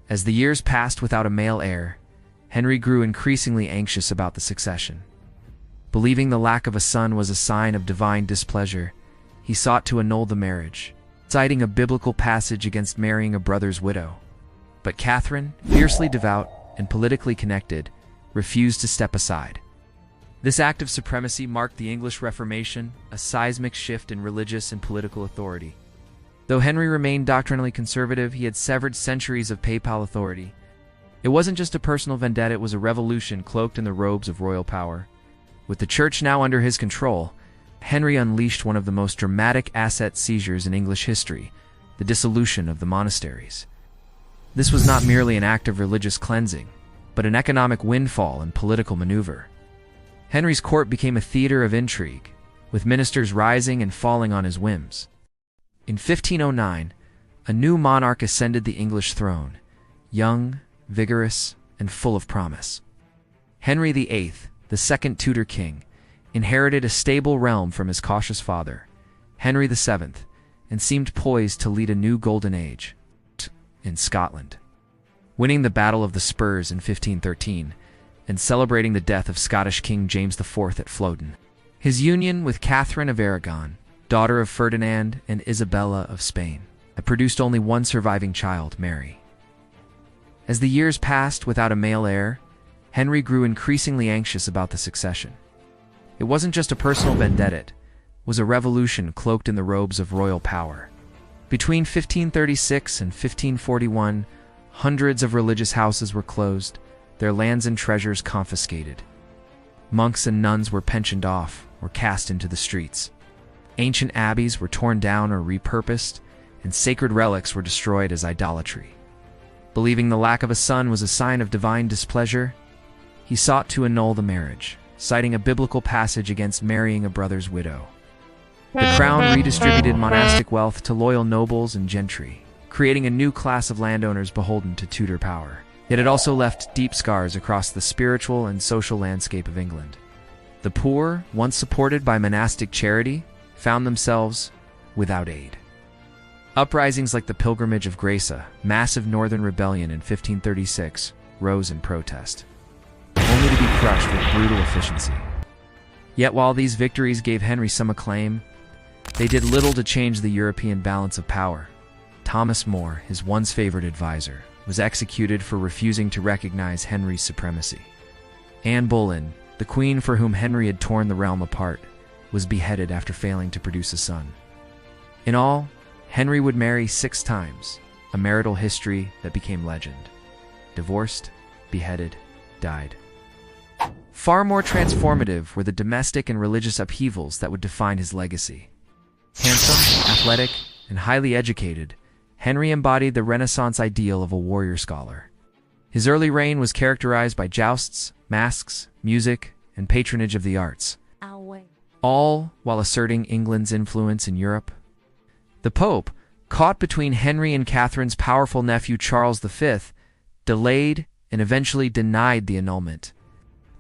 As the years passed without a male heir, Henry grew increasingly anxious about the succession. Believing the lack of a son was a sign of divine displeasure, he sought to annul the marriage, citing a biblical passage against marrying a brother's widow. But Catherine, fiercely devout and politically connected, refused to step aside. This act of supremacy marked the English Reformation, a seismic shift in religious and political authority. Though Henry remained doctrinally conservative, he had severed centuries of papal authority. It wasn't just a personal vendetta, it was a revolution cloaked in the robes of royal power. With the church now under his control, Henry unleashed one of the most dramatic asset seizures in English history, the dissolution of the monasteries. This was not merely an act of religious cleansing, but an economic windfall and political maneuver. Henry's court became a theater of intrigue, with ministers rising and falling on his whims. In 1509, a new monarch ascended the English throne, young, vigorous, and full of promise. Henry VIII, the second Tudor king, inherited a stable realm from his cautious father, Henry VII, and seemed poised to lead a new golden age in Scotland. Winning the Battle of the Spurs in 1513 and celebrating the death of Scottish King James IV at Flodden, his union with Catherine of Aragon, daughter of Ferdinand and Isabella of Spain, had produced only one surviving child, Mary. As the years passed without a male heir, Henry grew increasingly anxious about the succession. It wasn't just a personal vendetta, it was a revolution cloaked in the robes of royal power. Between 1536 and 1541, hundreds of religious houses were closed, their lands and treasures confiscated. Monks and nuns were pensioned off or cast into the streets. Ancient abbeys were torn down or repurposed, and sacred relics were destroyed as idolatry. Believing the lack of a son was a sign of divine displeasure, he sought to annul the marriage, citing a biblical passage against marrying a brother's widow. The crown redistributed monastic wealth to loyal nobles and gentry, creating a new class of landowners beholden to Tudor power. Yet it also left deep scars across the spiritual and social landscape of England. The poor, once supported by monastic charity, found themselves without aid. Uprisings like the Pilgrimage of Grace, massive northern rebellion in 1536, rose in protest, only to be crushed with brutal efficiency. Yet while these victories gave Henry some acclaim, they did little to change the European balance of power. Thomas More, his once favored advisor, was executed for refusing to recognize Henry's supremacy. Anne Boleyn, the queen for whom Henry had torn the realm apart, was beheaded after failing to produce a son. In all, Henry would marry 6 times, a marital history that became legend. Divorced, beheaded, died. Far more transformative were the domestic and religious upheavals that would define his legacy. Handsome, athletic, and highly educated, Henry embodied the Renaissance ideal of a warrior scholar. His early reign was characterized by jousts, masks, music, and patronage of the arts, all while asserting England's influence in Europe. The Pope, caught between Henry and Catherine's powerful nephew Charles V, delayed and eventually denied the annulment.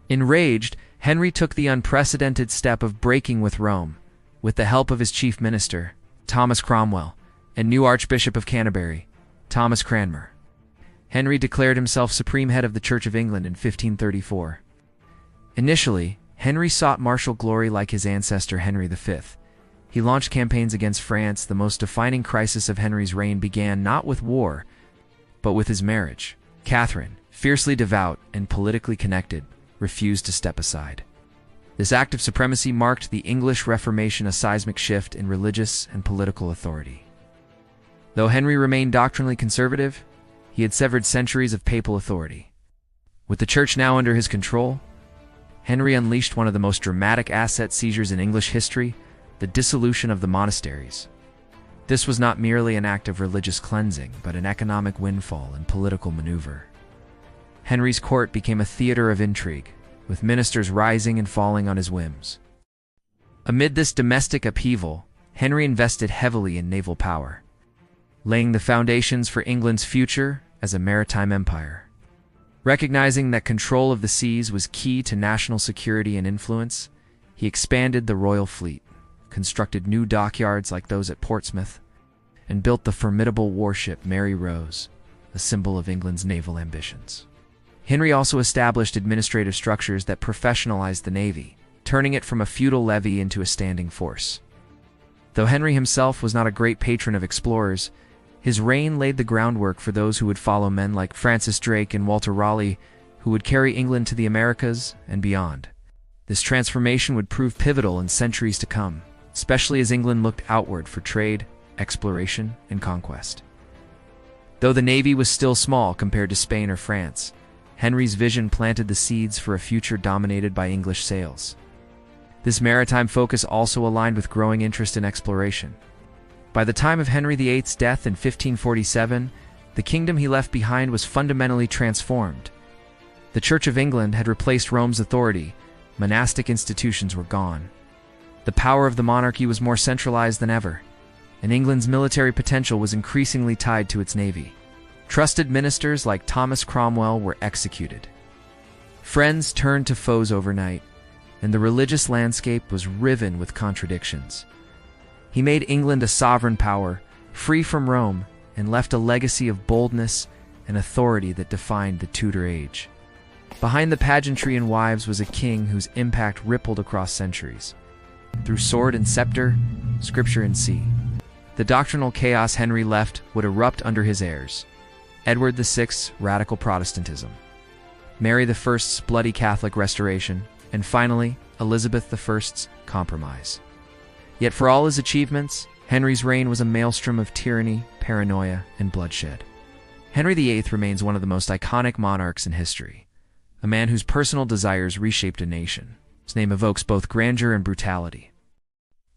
Enraged, Henry took the unprecedented step of breaking with Rome, with the help of his chief minister, Thomas Cromwell, and new Archbishop of Canterbury, Thomas Cranmer. Henry declared himself supreme head of the Church of England in 1534. Initially, Henry sought martial glory like his ancestor Henry V. He launched campaigns against France. The most defining crisis of Henry's reign began not with war, but with his marriage. Catherine, fiercely devout and politically connected, refused to step aside. This act of supremacy marked the English Reformation, a seismic shift in religious and political authority. Though Henry remained doctrinally conservative, he had severed centuries of papal authority. With the church now under his control, Henry unleashed one of the most dramatic asset seizures in English history, the dissolution of the monasteries. This was not merely an act of religious cleansing, but an economic windfall and political maneuver. Henry's court became a theater of intrigue, with ministers rising and falling on his whims. Amid this domestic upheaval, Henry invested heavily in naval power, laying the foundations for England's future as a maritime empire. Recognizing that control of the seas was key to national security and influence, he expanded the royal fleet, constructed new dockyards like those at Portsmouth, and built the formidable warship Mary Rose, a symbol of England's naval ambitions. Henry also established administrative structures that professionalized the Navy, turning it from a feudal levy into a standing force. Though Henry himself was not a great patron of explorers, his reign laid the groundwork for those who would follow, men like Francis Drake and Walter Raleigh, who would carry England to the Americas and beyond. This transformation would prove pivotal in centuries to come, especially as England looked outward for trade, exploration, and conquest. Though the Navy was still small compared to Spain or France, Henry's vision planted the seeds for a future dominated by English sails. This maritime focus also aligned with growing interest in exploration. By the time of Henry VIII's death in 1547, the kingdom he left behind was fundamentally transformed. The Church of England had replaced Rome's authority, monastic institutions were gone. The power of the monarchy was more centralized than ever, and England's military potential was increasingly tied to its navy. Trusted ministers like Thomas Cromwell were executed. Friends turned to foes overnight, and the religious landscape was riven with contradictions. He made England a sovereign power, free from Rome, and left a legacy of boldness and authority that defined the Tudor age. Behind the pageantry and wives was a king whose impact rippled across centuries. Through sword and scepter, scripture and sea, the doctrinal chaos Henry left would erupt under his heirs. Edward VI's radical Protestantism, Mary I's bloody Catholic restoration, and finally, Elizabeth I's compromise. Yet for all his achievements, Henry's reign was a maelstrom of tyranny, paranoia, and bloodshed. Henry VIII remains one of the most iconic monarchs in history, a man whose personal desires reshaped a nation. His name evokes both grandeur and brutality.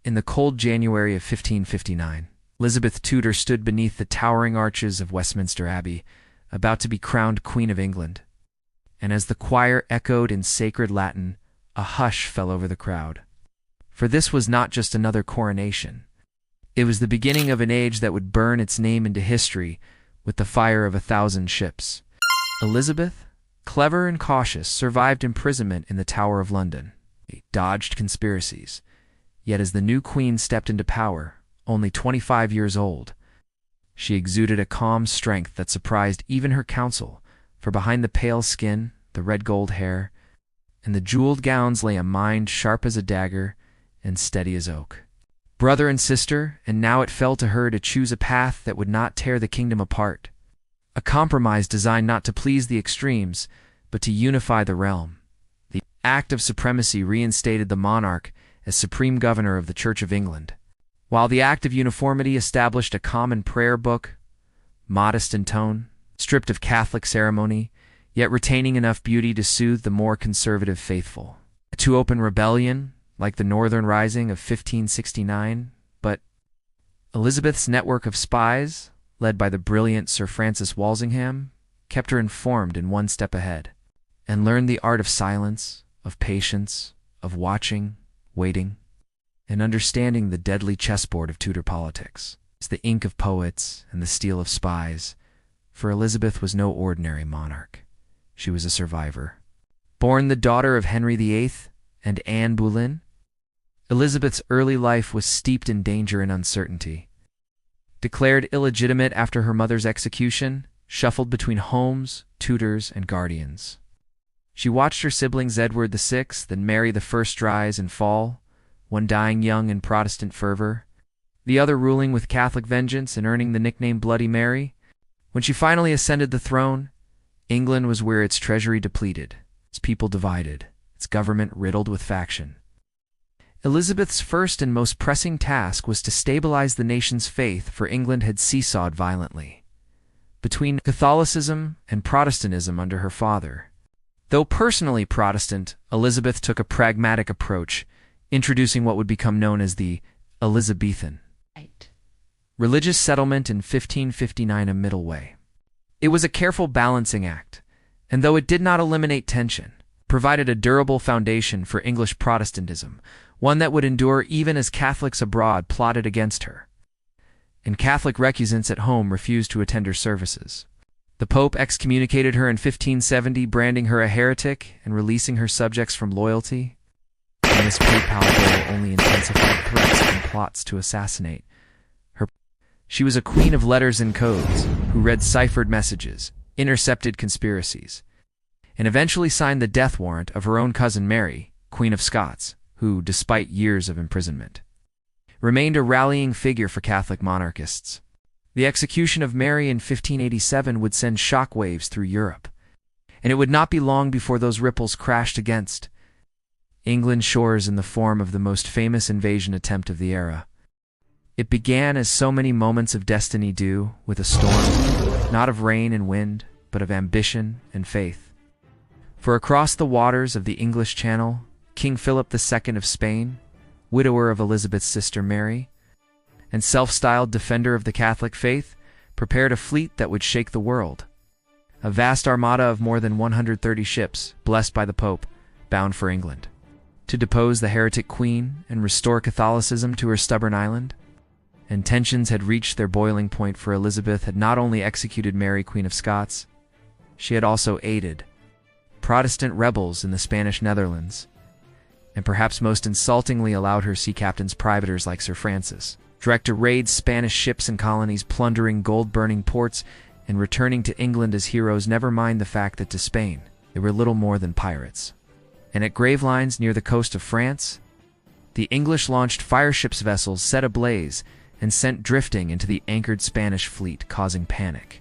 In the cold January of 1559, Elizabeth Tudor stood beneath the towering arches of Westminster Abbey, about to be crowned Queen of England. And as the choir echoed in sacred Latin, a hush fell over the crowd. For this was not just another coronation. It was the beginning of an age that would burn its name into history with the fire of 1,000 ships. Elizabeth, clever and cautious, survived imprisonment in the Tower of London. She dodged conspiracies. Yet as the new queen stepped into power, only 25 years old, she exuded a calm strength that surprised even her council, for behind the pale skin, the red gold hair, and the jeweled gowns lay a mind sharp as a dagger and steady as oak. Brother and sister, and now it fell to her to choose a path that would not tear the kingdom apart. A compromise designed not to please the extremes, but to unify the realm. The Act of Supremacy reinstated the monarch as supreme governor of the Church of England, while the Act of Uniformity established a common prayer book, modest in tone, stripped of Catholic ceremony, yet retaining enough beauty to soothe the more conservative faithful. A too open rebellion, like the Northern Rising of 1569, but Elizabeth's network of spies, led by the brilliant Sir Francis Walsingham, kept her informed and one step ahead, and learned the art of silence, of patience, of watching, waiting, and understanding the deadly chessboard of Tudor politics. the ink of poets and the steel of spies, for Elizabeth was no ordinary monarch. She was a survivor. Born the daughter of Henry VIII and Anne Boleyn, Elizabeth's early life was steeped in danger and uncertainty. Declared illegitimate after her mother's execution, shuffled between homes, tutors, and guardians. She watched her siblings Edward VI and Mary I rise and fall, one dying young in Protestant fervor, the other ruling with Catholic vengeance and earning the nickname Bloody Mary. When she finally ascended the throne, England was where its treasury depleted, its people divided, its government riddled with faction. Elizabeth's first and most pressing task was to stabilize the nation's faith, for England had seesawed violently between Catholicism and Protestantism under her father. Though personally Protestant, Elizabeth took a pragmatic approach, introducing what would become known as the Elizabethan religious settlement in 1559, a middle way. It was a careful balancing act, and though it did not eliminate tension, provided a durable foundation for English Protestantism, one that would endure even as Catholics abroad plotted against her, and Catholic recusants at home refused to attend her services. The Pope excommunicated her in 1570, branding her a heretic and releasing her subjects from loyalty. And this papal bull only intensified threats and plots to assassinate her. She was a queen of letters and codes, who read ciphered messages, intercepted conspiracies, and eventually signed the death warrant of her own cousin Mary, Queen of Scots, who, despite years of imprisonment, remained a rallying figure for Catholic monarchists. The execution of Mary in 1587 would send shockwaves through Europe, and it would not be long before those ripples crashed against England's shores in the form of the most famous invasion attempt of the era. It began as so many moments of destiny do, with a storm, not of rain and wind, but of ambition and faith. For across the waters of the English Channel, King Philip II of Spain, widower of Elizabeth's sister Mary, and self-styled defender of the Catholic faith, prepared a fleet that would shake the world. A vast armada of more than 130 ships, blessed by the Pope, bound for England, to depose the heretic queen and restore Catholicism to her stubborn island. And tensions had reached their boiling point, for Elizabeth had not only executed Mary, Queen of Scots, she had also aided Protestant rebels in the Spanish Netherlands, and perhaps most insultingly allowed her sea captains privateers like Sir Francis direct to raid Spanish ships and colonies, plundering gold-burning ports and returning to England as heroes, never mind the fact that to Spain they were little more than pirates. And at Gravelines, near the coast of France, the English launched fireships vessels set ablaze and sent drifting into the anchored Spanish fleet, causing panic,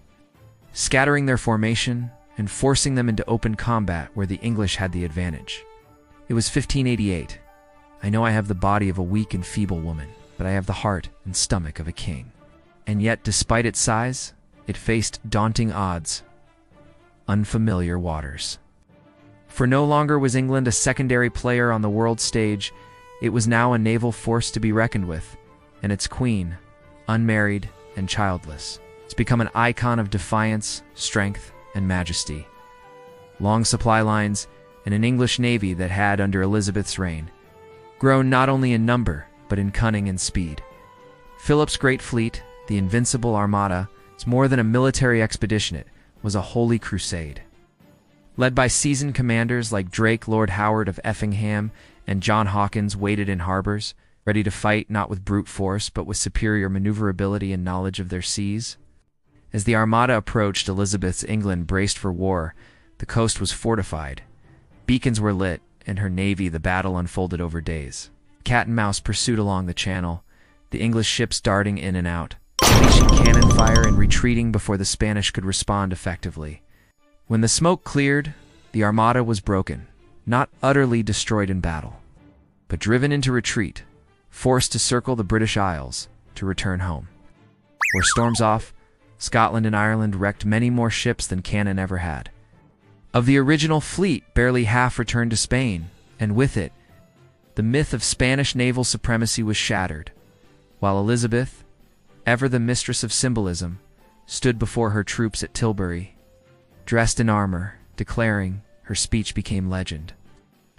scattering their formation and forcing them into open combat where the English had the advantage. It was 1588. I know I have the body of a weak and feeble woman, but I have the heart and stomach of a king. And yet, despite its size, it faced daunting odds, unfamiliar waters. For no longer was England a secondary player on the world stage, it was now a naval force to be reckoned with, and its queen, unmarried and childless, has become an icon of defiance, strength, and majesty. Long supply lines and an English navy that had, under Elizabeth's reign, grown not only in number, but in cunning and speed. Philip's great fleet, the Invincible Armada, was more than a military expedition, it was a holy crusade. Led by seasoned commanders like Drake, Lord Howard of Effingham, and John Hawkins, waited in harbors, ready to fight not with brute force, but with superior maneuverability and knowledge of their seas. As the Armada approached, Elizabeth's England braced for war. The coast was fortified. Beacons were lit, and her navy the battle unfolded over days. Cat-and-mouse pursuit along the channel, the English ships darting in and out, unleashing cannon fire and retreating before the Spanish could respond effectively. When the smoke cleared, the Armada was broken, not utterly destroyed in battle, but driven into retreat, forced to circle the British Isles to return home. Where storms off, Scotland and Ireland wrecked many more ships than cannon ever had. Of the original fleet, barely half returned to Spain, and with it, the myth of Spanish naval supremacy was shattered, while Elizabeth, ever the mistress of symbolism, stood before her troops at Tilbury, dressed in armor, declaring. Her speech became legend.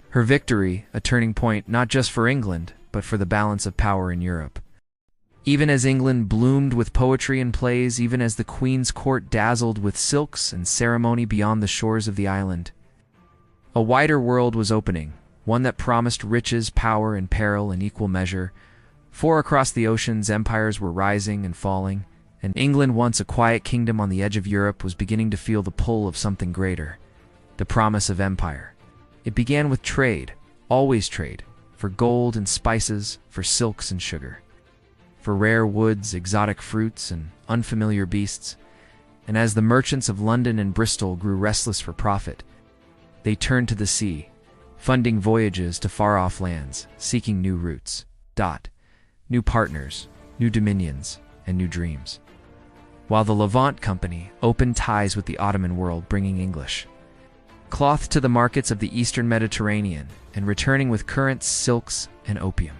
Her victory, a turning point not just for England, but for the balance of power in Europe. Even as England bloomed with poetry and plays, even as the Queen's court dazzled with silks and ceremony beyond the shores of the island, a wider world was opening, one that promised riches, power, and peril in equal measure. For across the oceans, empires were rising and falling, and England, once a quiet kingdom on the edge of Europe, was beginning to feel the pull of something greater, the promise of empire. It began with trade, always trade, for gold and spices, for silks and sugar, for rare woods, exotic fruits, and unfamiliar beasts. And as the merchants of London and Bristol grew restless for profit, they turned to the sea, funding voyages to far-off lands, seeking new routes, new partners, new dominions, and new dreams. While the Levant Company opened ties with the Ottoman world, bringing English cloth to the markets of the Eastern Mediterranean and returning with currants, silks, and opium.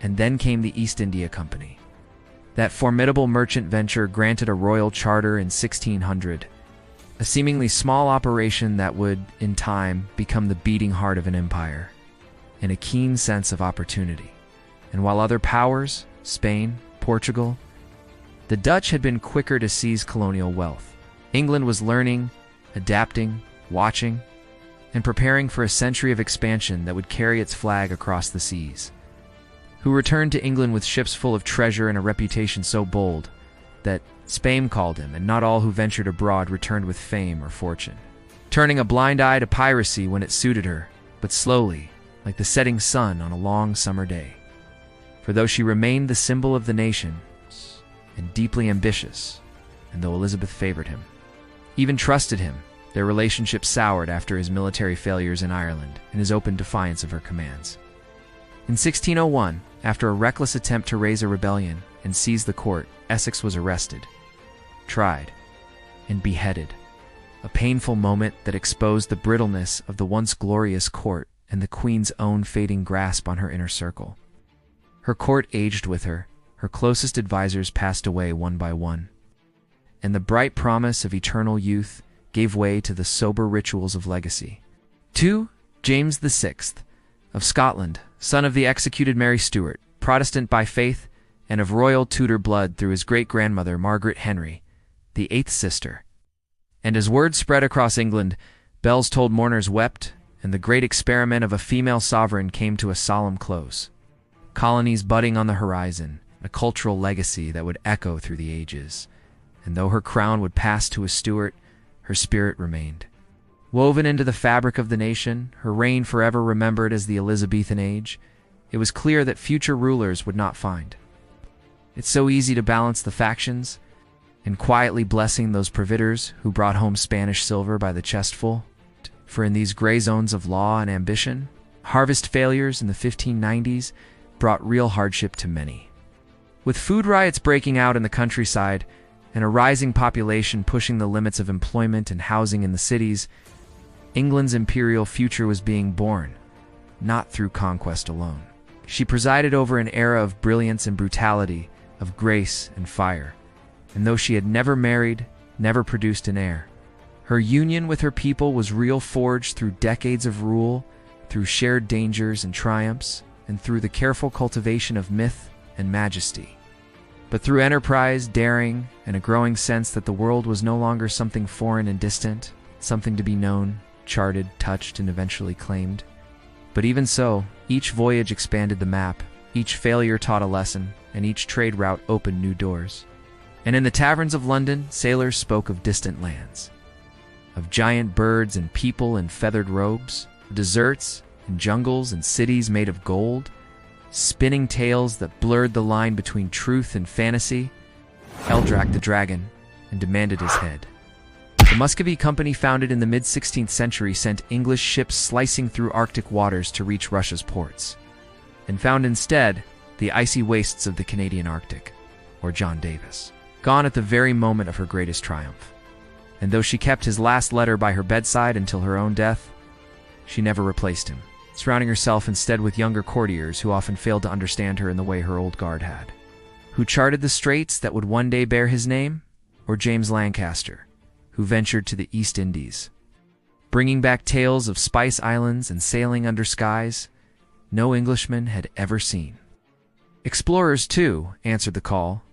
And then came the East India Company. That formidable merchant venture granted a royal charter in 1600, a seemingly small operation that would, in time, become the beating heart of an empire, and a keen sense of opportunity. And while other powers, Spain, Portugal, the Dutch had been quicker to seize colonial wealth, England was learning, adapting, watching, and preparing for a century of expansion that would carry its flag across the seas. Who returned to England with ships full of treasure and a reputation so bold that Spain called him, and not all who ventured abroad returned with fame or fortune, turning a blind eye to piracy when it suited her, but slowly, like the setting sun on a long summer day. For though she remained the symbol of the nation, and deeply ambitious, and though Elizabeth favored him, even trusted him, their relationship soured after his military failures in Ireland and his open defiance of her commands. In 1601, after a reckless attempt to raise a rebellion and seize the court, Essex was arrested, tried, and beheaded, a painful moment that exposed the brittleness of the once glorious court and the Queen's own fading grasp on her inner circle. Her court aged with her, her closest advisors passed away one by one, and the bright promise of eternal youth gave way to the sober rituals of legacy. 2. James VI, of Scotland, son of the executed Mary Stuart, Protestant by faith, and of royal Tudor blood through his great-grandmother Margaret Henry, the eighth sister. And as word spread across England, bells told, mourners wept, and the great experiment of a female sovereign came to a solemn close. Colonies budding on the horizon, a cultural legacy that would echo through the ages. And though her crown would pass to a Stuart, her spirit remained. Woven into the fabric of the nation, her reign forever remembered as the Elizabethan age, it was clear that future rulers would not find. It's so easy to balance the factions, and quietly blessing those providers who brought home Spanish silver by the chestful. For in these gray zones of law and ambition, harvest failures in the 1590s brought real hardship to many. With food riots breaking out in the countryside, and a rising population pushing the limits of employment and housing in the cities, England's imperial future was being born, not through conquest alone. She presided over an era of brilliance and brutality, of grace and fire, and though she had never married, never produced an heir, her union with her people was real, forged through decades of rule, through shared dangers and triumphs, and through the careful cultivation of myth and majesty. But through enterprise, daring, and a growing sense that the world was no longer something foreign and distant, something to be known, charted, touched, and eventually claimed. But even so, each voyage expanded the map, each failure taught a lesson, and each trade route opened new doors. And in the taverns of London, sailors spoke of distant lands, of giant birds and people in feathered robes, deserts and jungles and cities made of gold, spinning tales that blurred the line between truth and fantasy. Eldrak the dragon, and demanded his head. The Muscovy Company, founded in the mid-16th century, sent English ships slicing through Arctic waters to reach Russia's ports, and found instead the icy wastes of the Canadian Arctic, or John Davis, gone at the very moment of her greatest triumph. And though she kept his last letter by her bedside until her own death, she never replaced him, surrounding herself instead with younger courtiers who often failed to understand her in the way her old guard had. Who charted the straits that would one day bear his name? Or James Lancaster, who ventured to the East Indies, bringing back tales of spice islands and sailing under skies no Englishman had ever seen. Explorers, too, answered the call.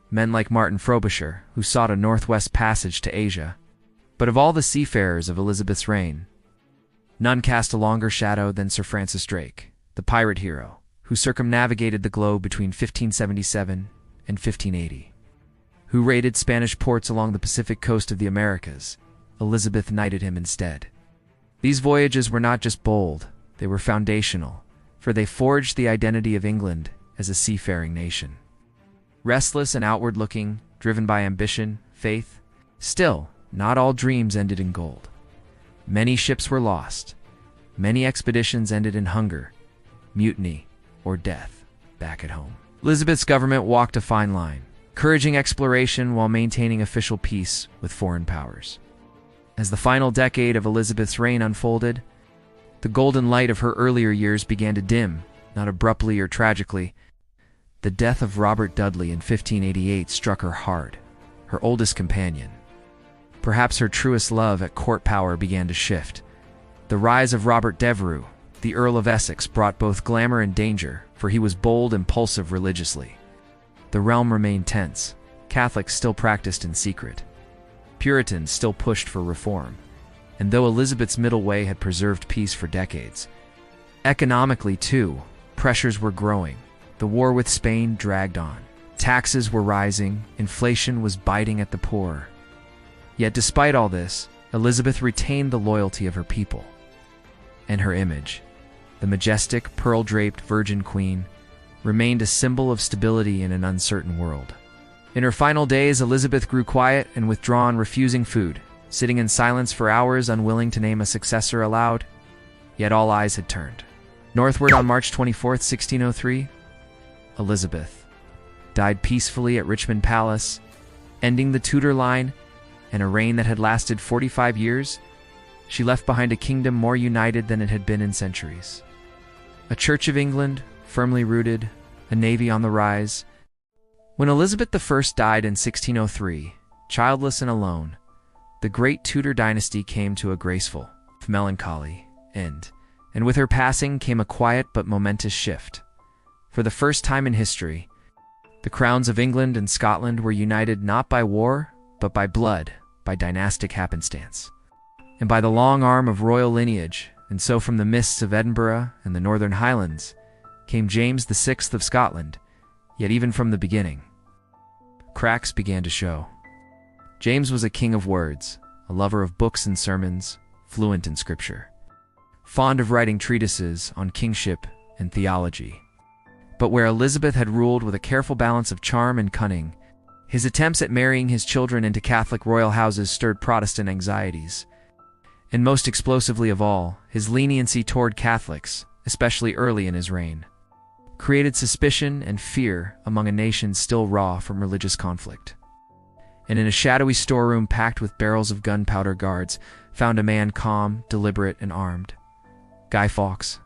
Men like Martin Frobisher, who sought a northwest passage to Asia. But of all the seafarers of Elizabeth's reign, none cast a longer shadow than Sir Francis Drake, the pirate hero, who circumnavigated the globe between 1577 and 1580. Who raided Spanish ports along the Pacific coast of the Americas. Elizabeth knighted him instead. These voyages were not just bold, they were foundational, for they forged the identity of England as a seafaring nation. Restless and outward-looking, driven by ambition, faith, still, not all dreams ended in gold. Many ships were lost. Many expeditions ended in hunger, mutiny, or death back at home. Elizabeth's government walked a fine line, encouraging exploration while maintaining official peace with foreign powers. As the final decade of Elizabeth's reign unfolded, the golden light of her earlier years began to dim, not abruptly or tragically. The death of Robert Dudley in 1588 struck her hard, her oldest companion. Perhaps her truest love at court power began to shift. The rise of Robert Devereux, the Earl of Essex, brought both glamour and danger, for he was bold and impulsive religiously. The realm remained tense. Catholics still practiced in secret. Puritans still pushed for reform. And though Elizabeth's middle way had preserved peace for decades, economically, too, pressures were growing. The war with Spain dragged on. Taxes were rising. Inflation was biting at the poor. Yet despite all this, Elizabeth retained the loyalty of her people. And her image, the majestic, pearl-draped Virgin Queen, remained a symbol of stability in an uncertain world. In her final days, Elizabeth grew quiet and withdrawn, refusing food, sitting in silence for hours, unwilling to name a successor aloud. Yet all eyes had turned northward. On March 24, 1603, Elizabeth died peacefully at Richmond Palace, ending the Tudor line and a reign that had lasted 45 years. She left behind a kingdom more united than it had been in centuries. A Church of England firmly rooted, a navy on the rise. When Elizabeth I died in 1603, childless and alone, the great Tudor dynasty came to a graceful, melancholy end, and with her passing came a quiet but momentous shift. For the first time in history, the crowns of England and Scotland were united not by war, but by blood, by dynastic happenstance, and by the long arm of royal lineage. And so from the mists of Edinburgh and the Northern Highlands came James VI of Scotland. Yet even from the beginning, cracks began to show. James was a king of words, a lover of books and sermons, fluent in scripture, fond of writing treatises on kingship and theology. But where Elizabeth had ruled with a careful balance of charm and cunning, his attempts at marrying his children into Catholic royal houses stirred Protestant anxieties. And most explosively of all, his leniency toward Catholics, especially early in his reign, created suspicion and fear among a nation still raw from religious conflict. And in a shadowy storeroom packed with barrels of gunpowder, guards found a man calm, deliberate, and armed. Guy Fawkes,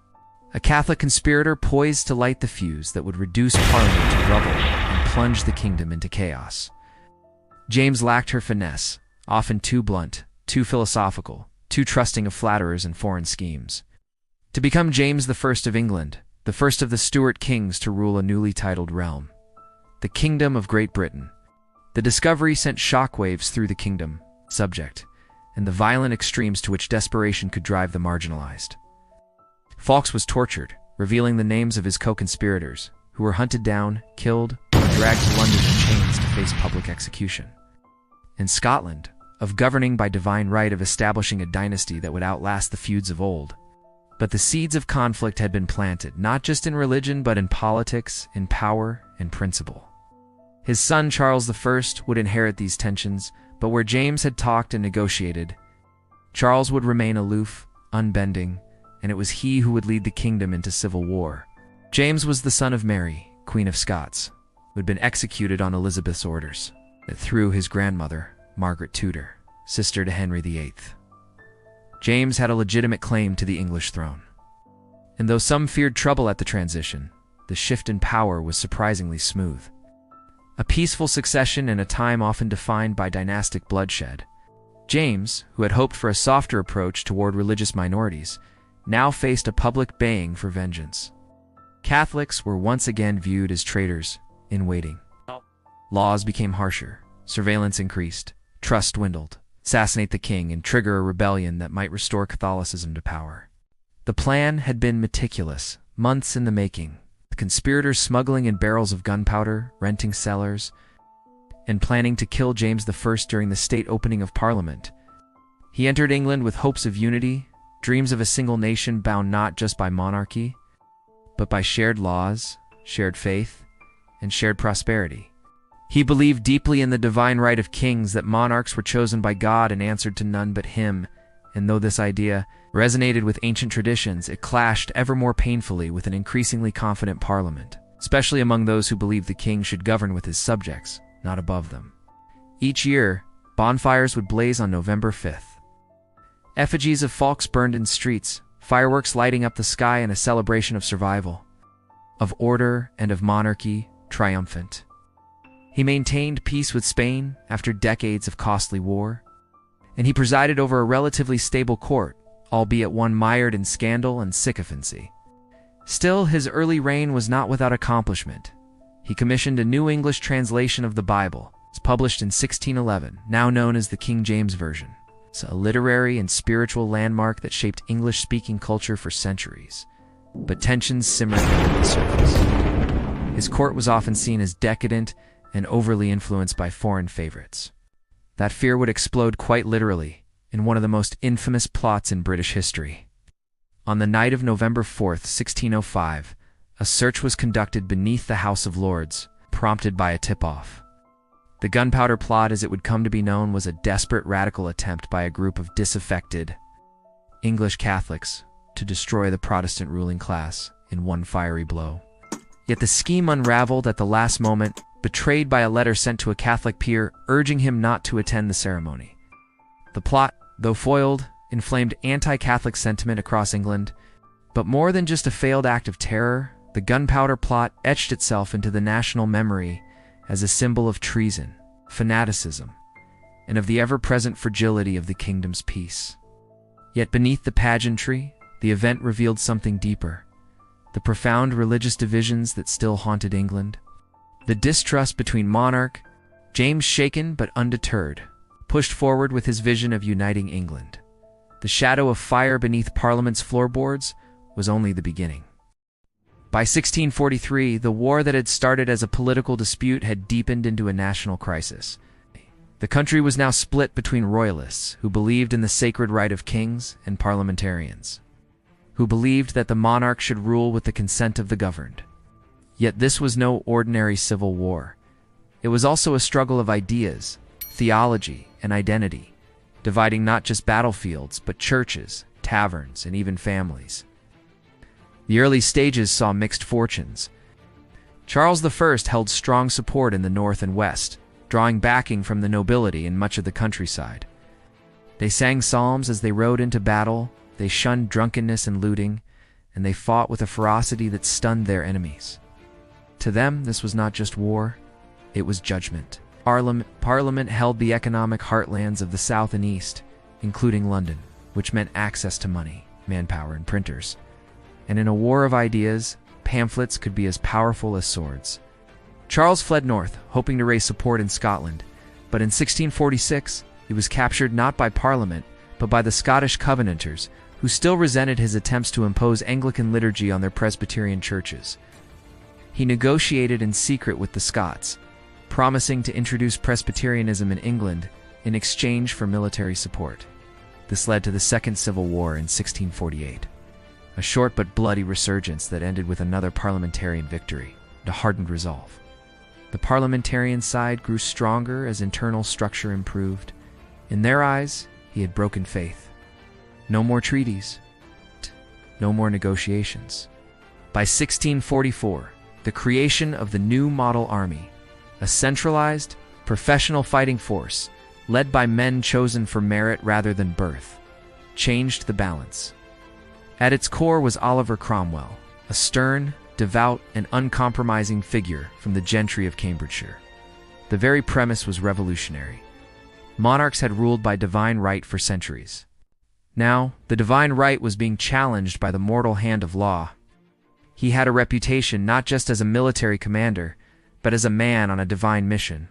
a Catholic conspirator poised to light the fuse that would reduce Parliament to rubble and plunge the kingdom into chaos. James lacked her finesse, often too blunt, too philosophical, too trusting of flatterers and foreign schemes. To become James I of England, the first of the Stuart kings to rule a newly titled realm, the Kingdom of Great Britain, the discovery sent shockwaves through the kingdom, subject, and the violent extremes to which desperation could drive the marginalized. Fawkes was tortured, revealing the names of his co-conspirators, who were hunted down, killed, and dragged to London in chains to face public execution. In Scotland, of governing by divine right, of establishing a dynasty that would outlast the feuds of old. But the seeds of conflict had been planted, not just in religion, but in politics, in power, and principle. His son Charles I would inherit these tensions, but where James had talked and negotiated, Charles would remain aloof, unbending, and it was he who would lead the kingdom into civil war. James was the son of Mary, Queen of Scots, who had been executed on Elizabeth's orders, through his grandmother, Margaret Tudor, sister to Henry VIII. James had a legitimate claim to the English throne. And though some feared trouble at the transition, the shift in power was surprisingly smooth. A peaceful succession in a time often defined by dynastic bloodshed. James, who had hoped for a softer approach toward religious minorities, now faced a public baying for vengeance. Catholics were once again viewed as traitors in waiting. Laws became harsher, surveillance increased, trust dwindled, assassinate the king and trigger a rebellion that might restore Catholicism to power. The plan had been meticulous, months in the making, the conspirators smuggling in barrels of gunpowder, renting cellars, and planning to kill James I during the state opening of Parliament. He entered England with hopes of unity, dreams of a single nation bound not just by monarchy, but by shared laws, shared faith, and shared prosperity. He believed deeply in the divine right of kings, that monarchs were chosen by God and answered to none but him, and though this idea resonated with ancient traditions, it clashed ever more painfully with an increasingly confident parliament, especially among those who believed the king should govern with his subjects, not above them. Each year, bonfires would blaze on November 5th. Effigies of folks burned in streets, fireworks lighting up the sky in a celebration of survival, of order and of monarchy triumphant. He maintained peace with Spain after decades of costly war, and he presided over a relatively stable court, albeit one mired in scandal and sycophancy. Still, his early reign was not without accomplishment. He commissioned a New English translation of the Bible, published in 1611, now known as the King James Version. It's a literary and spiritual landmark that shaped English-speaking culture for centuries. But tensions simmered beneath the surface. His court was often seen as decadent and overly influenced by foreign favorites. That fear would explode quite literally in one of the most infamous plots in British history. On the night of November 4th, 1605, a search was conducted beneath the House of Lords, prompted by a tip-off. The gunpowder plot, as it would come to be known, was a desperate radical attempt by a group of disaffected English Catholics to destroy the Protestant ruling class in one fiery blow. Yet the scheme unraveled at the last moment, betrayed by a letter sent to a Catholic peer urging him not to attend the ceremony. The plot, though foiled, inflamed anti-Catholic sentiment across England. But more than just a failed act of terror, the gunpowder plot etched itself into the national memory as a symbol of treason, fanaticism, and of the ever-present fragility of the kingdom's peace. Yet beneath the pageantry, the event revealed something deeper: the profound religious divisions that still haunted England. The distrust between monarch James, shaken but undeterred, pushed forward with his vision of uniting England. The shadow of fire beneath Parliament's floorboards was only the beginning. By 1643, the war that had started as a political dispute had deepened into a national crisis. The country was now split between royalists, who believed in the sacred right of kings, and parliamentarians, who believed that the monarch should rule with the consent of the governed. Yet this was no ordinary civil war. It was also a struggle of ideas, theology, and identity, dividing not just battlefields, but churches, taverns, and even families. The early stages saw mixed fortunes. Charles I held strong support in the north and west, drawing backing from the nobility in much of the countryside. They sang psalms as they rode into battle, they shunned drunkenness and looting, and they fought with a ferocity that stunned their enemies. To them, this was not just war, it was judgment. Parliament held the economic heartlands of the South and East, including London, which meant access to money, manpower, and printers. And in a war of ideas, pamphlets could be as powerful as swords. Charles fled north, hoping to raise support in Scotland, but in 1646, he was captured not by Parliament, but by the Scottish Covenanters, who still resented his attempts to impose Anglican liturgy on their Presbyterian churches. He negotiated in secret with the Scots, promising to introduce Presbyterianism in England in exchange for military support. This led to the Second Civil War in 1648, a short but bloody resurgence that ended with another parliamentarian victory and a hardened resolve. The parliamentarian side grew stronger as internal structure improved. In their eyes, he had broken faith. No more treaties, no more negotiations. By 1644, the creation of the new model army, a centralized, professional fighting force led by men chosen for merit rather than birth, changed the balance. At its core was Oliver Cromwell, a stern, devout, and uncompromising figure from the gentry of Cambridgeshire. The very premise was revolutionary. Monarchs had ruled by divine right for centuries. Now, the divine right was being challenged by the mortal hand of law. He had a reputation not just as a military commander, but as a man on a divine mission.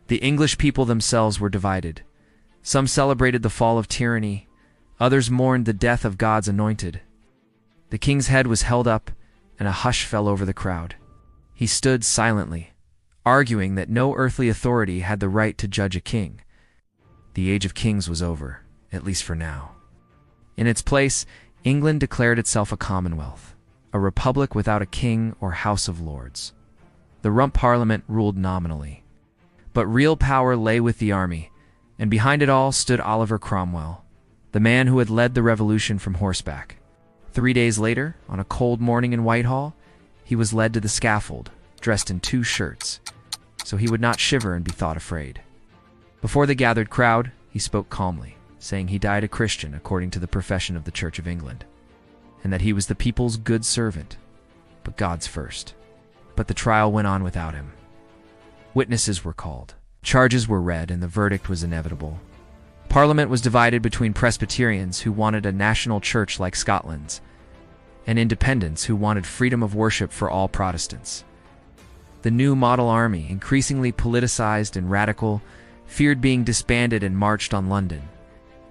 The English people themselves were divided. Some celebrated the fall of tyranny, others mourned the death of God's anointed. The king's head was held up, and a hush fell over the crowd. He stood silently, arguing that no earthly authority had the right to judge a king. The age of kings was over, at least for now. In its place, England declared itself a commonwealth, a republic without a king or House of Lords. The Rump Parliament ruled nominally. But real power lay with the army, and behind it all stood Oliver Cromwell, the man who had led the revolution from horseback. 3 days later, on a cold morning in Whitehall, he was led to the scaffold, dressed in 2 shirts, so he would not shiver and be thought afraid. Before the gathered crowd, he spoke calmly, saying he died a Christian according to the profession of the Church of England, and that he was the people's good servant, but God's first. But the trial went on without him. Witnesses were called, charges were read, and the verdict was inevitable. Parliament was divided between Presbyterians who wanted a national church like Scotland's, and independents who wanted freedom of worship for all Protestants. The new model army, increasingly politicized and radical, feared being disbanded and marched on London.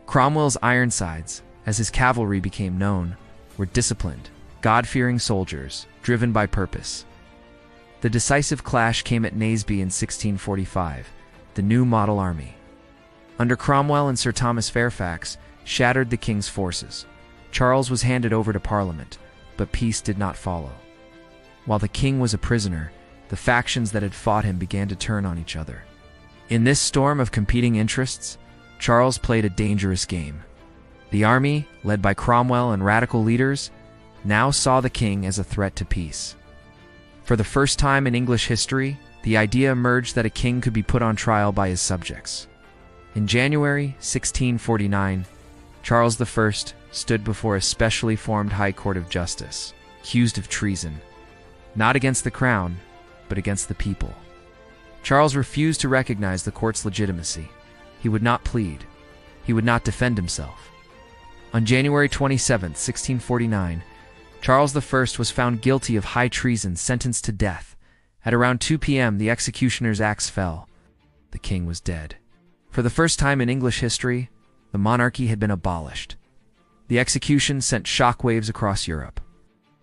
Cromwell's Ironsides, as his cavalry became known, were disciplined, God-fearing soldiers, driven by purpose. The decisive clash came at Naseby in 1645, the new model army. Under Cromwell and Sir Thomas Fairfax, shattered the king's forces. Charles was handed over to Parliament, but peace did not follow. While the king was a prisoner, the factions that had fought him began to turn on each other. In this storm of competing interests, Charles played a dangerous game. The army, led by Cromwell and radical leaders, now saw the king as a threat to peace. For the first time in English history, the idea emerged that a king could be put on trial by his subjects. In January 1649, Charles I stood before a specially formed High Court of Justice, accused of treason, not against the crown, but against the people. Charles refused to recognize the court's legitimacy. He would not plead. He would not defend himself. On January 27, 1649, Charles I was found guilty of high treason, sentenced to death. At around 2 p.m., the executioner's axe fell. The king was dead. For the first time in English history, the monarchy had been abolished. The execution sent shockwaves across Europe.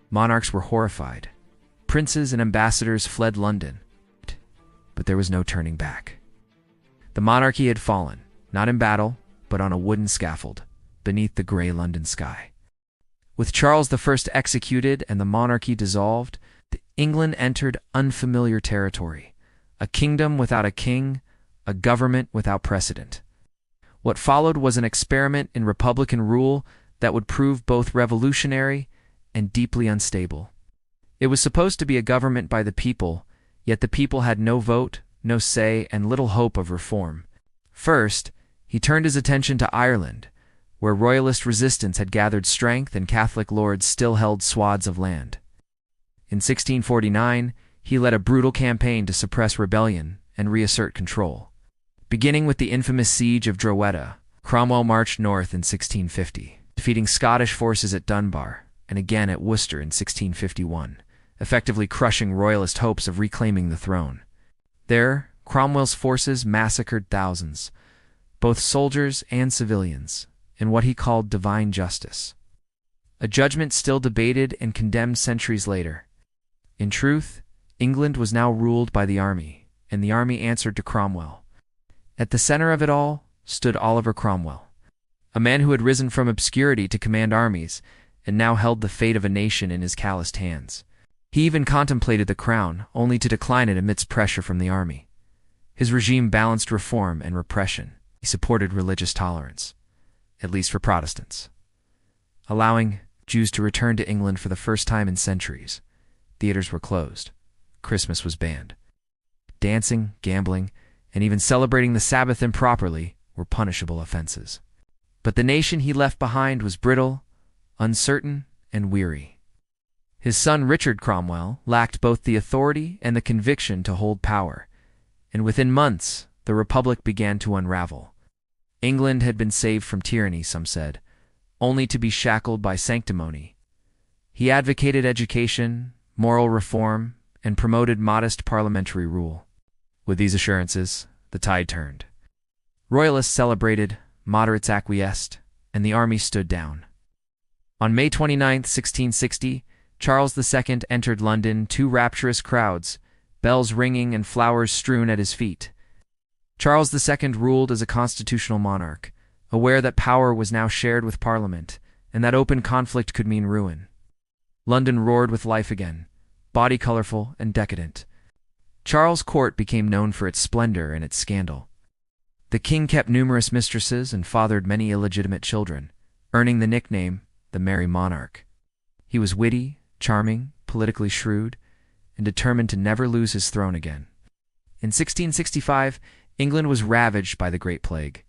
Monarchs were horrified. Princes and ambassadors fled London. But there was no turning back. The monarchy had fallen, not in battle, but on a wooden scaffold, beneath the gray London sky. With Charles I executed and the monarchy dissolved, England entered unfamiliar territory, a kingdom without a king, a government without precedent. What followed was an experiment in republican rule that would prove both revolutionary and deeply unstable. It was supposed to be a government by the people, yet the people had no vote, no say, and little hope of reform. First, he turned his attention to Ireland, where royalist resistance had gathered strength and Catholic lords still held swaths of land. In 1649, he led a brutal campaign to suppress rebellion and reassert control. Beginning with the infamous siege of Drogheda, Cromwell marched north in 1650, defeating Scottish forces at Dunbar and again at Worcester in 1651, effectively crushing royalist hopes of reclaiming the throne. There, Cromwell's forces massacred thousands, both soldiers and civilians, in what he called divine justice, a judgment still debated and condemned centuries later. In truth, England was now ruled by the army, and the army answered to Cromwell. At the center of it all stood Oliver Cromwell, a man who had risen from obscurity to command armies and now held the fate of a nation in his calloused hands. He even contemplated the crown, only to decline it amidst pressure from the army. His regime balanced reform and repression. He supported religious tolerance, at least for Protestants, allowing Jews to return to England for the first time in centuries. Theaters were closed. Christmas was banned. Dancing, gambling, and even celebrating the Sabbath improperly were punishable offenses. But the nation he left behind was brittle, uncertain, and weary. His son Richard Cromwell lacked both the authority and the conviction to hold power, and within months the Republic began to unravel. England had been saved from tyranny, some said, only to be shackled by sanctimony. He advocated education, moral reform, and promoted modest parliamentary rule. With these assurances, the tide turned. Royalists celebrated, moderates acquiesced, and the army stood down. On May 29, 1660, Charles II entered London, two rapturous crowds, bells ringing and flowers strewn at his feet. Charles II ruled as a constitutional monarch, aware that power was now shared with Parliament, and that open conflict could mean ruin. London roared with life again, body colorful and decadent. Charles' court became known for its splendor and its scandal. The king kept numerous mistresses and fathered many illegitimate children, earning the nickname the Merry Monarch. He was witty, charming, politically shrewd, and determined to never lose his throne again. In 1665, England was ravaged by the Great Plague,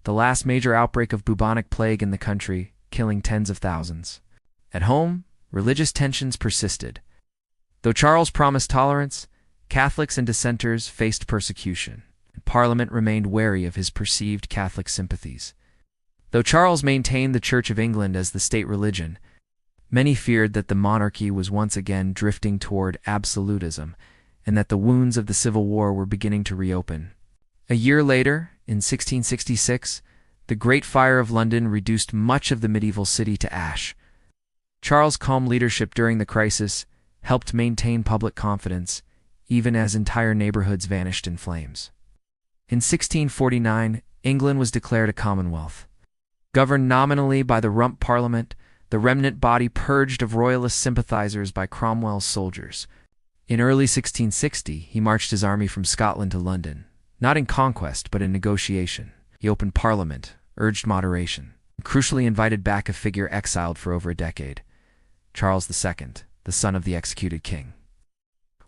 the last major outbreak of bubonic plague in the country, killing tens of thousands. At home, religious tensions persisted. Though Charles promised tolerance, Catholics and dissenters faced persecution, and Parliament remained wary of his perceived Catholic sympathies. Though Charles maintained the Church of England as the state religion, many feared that the monarchy was once again drifting toward absolutism, and that the wounds of the Civil War were beginning to reopen. A year later, in 1666, the Great Fire of London reduced much of the medieval city to ash. Charles' calm leadership during the crisis helped maintain public confidence, even as entire neighborhoods vanished in flames. In 1649, England was declared a Commonwealth. Governed nominally by the Rump Parliament, the remnant body purged of royalist sympathizers by Cromwell's soldiers. In early 1660, he marched his army from Scotland to London, not in conquest but in negotiation. He opened Parliament, urged moderation, and crucially invited back a figure exiled for over a decade, Charles II, the son of the executed king.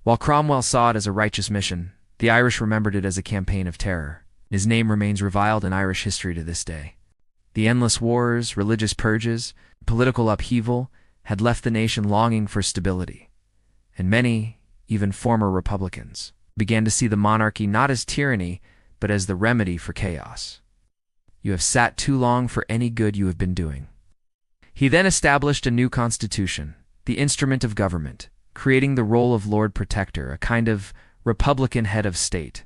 While Cromwell saw it as a righteous mission, the Irish remembered it as a campaign of terror. His name remains reviled in Irish history to this day. The endless wars, religious purges, political upheaval had left the nation longing for stability, and many, even former Republicans, began to see the monarchy not as tyranny, but as the remedy for chaos. You have sat too long for any good you have been doing. He then established a new constitution, the instrument of government, creating the role of Lord Protector, a kind of Republican head of state.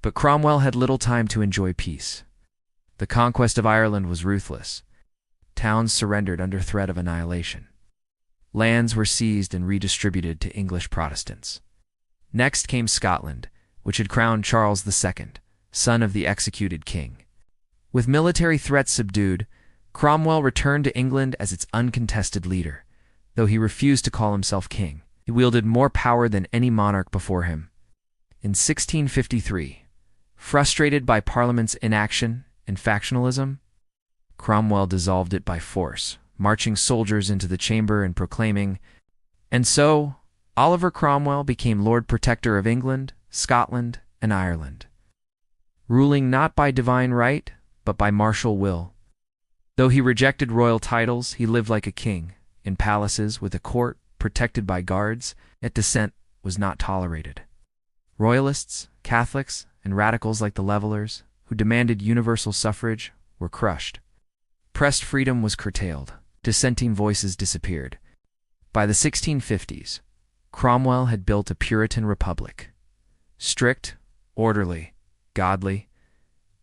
But Cromwell had little time to enjoy peace. The conquest of Ireland was ruthless. Towns surrendered under threat of annihilation. Lands were seized and redistributed to English Protestants. Next came Scotland, which had crowned Charles II, son of the executed king. With military threats subdued, Cromwell returned to England as its uncontested leader, though he refused to call himself king. He wielded more power than any monarch before him. In 1653, frustrated by Parliament's inaction and factionalism, Cromwell dissolved it by force, marching soldiers into the chamber and proclaiming, "And so, Oliver Cromwell became Lord Protector of England, Scotland, and Ireland, ruling not by divine right, but by martial will." Though he rejected royal titles, he lived like a king, in palaces with a court protected by guards, yet dissent was not tolerated. Royalists, Catholics, and radicals like the Levelers, who demanded universal suffrage, were crushed. Press freedom was curtailed. Dissenting voices disappeared. By the 1650s, Cromwell had built a Puritan republic, strict, orderly, godly,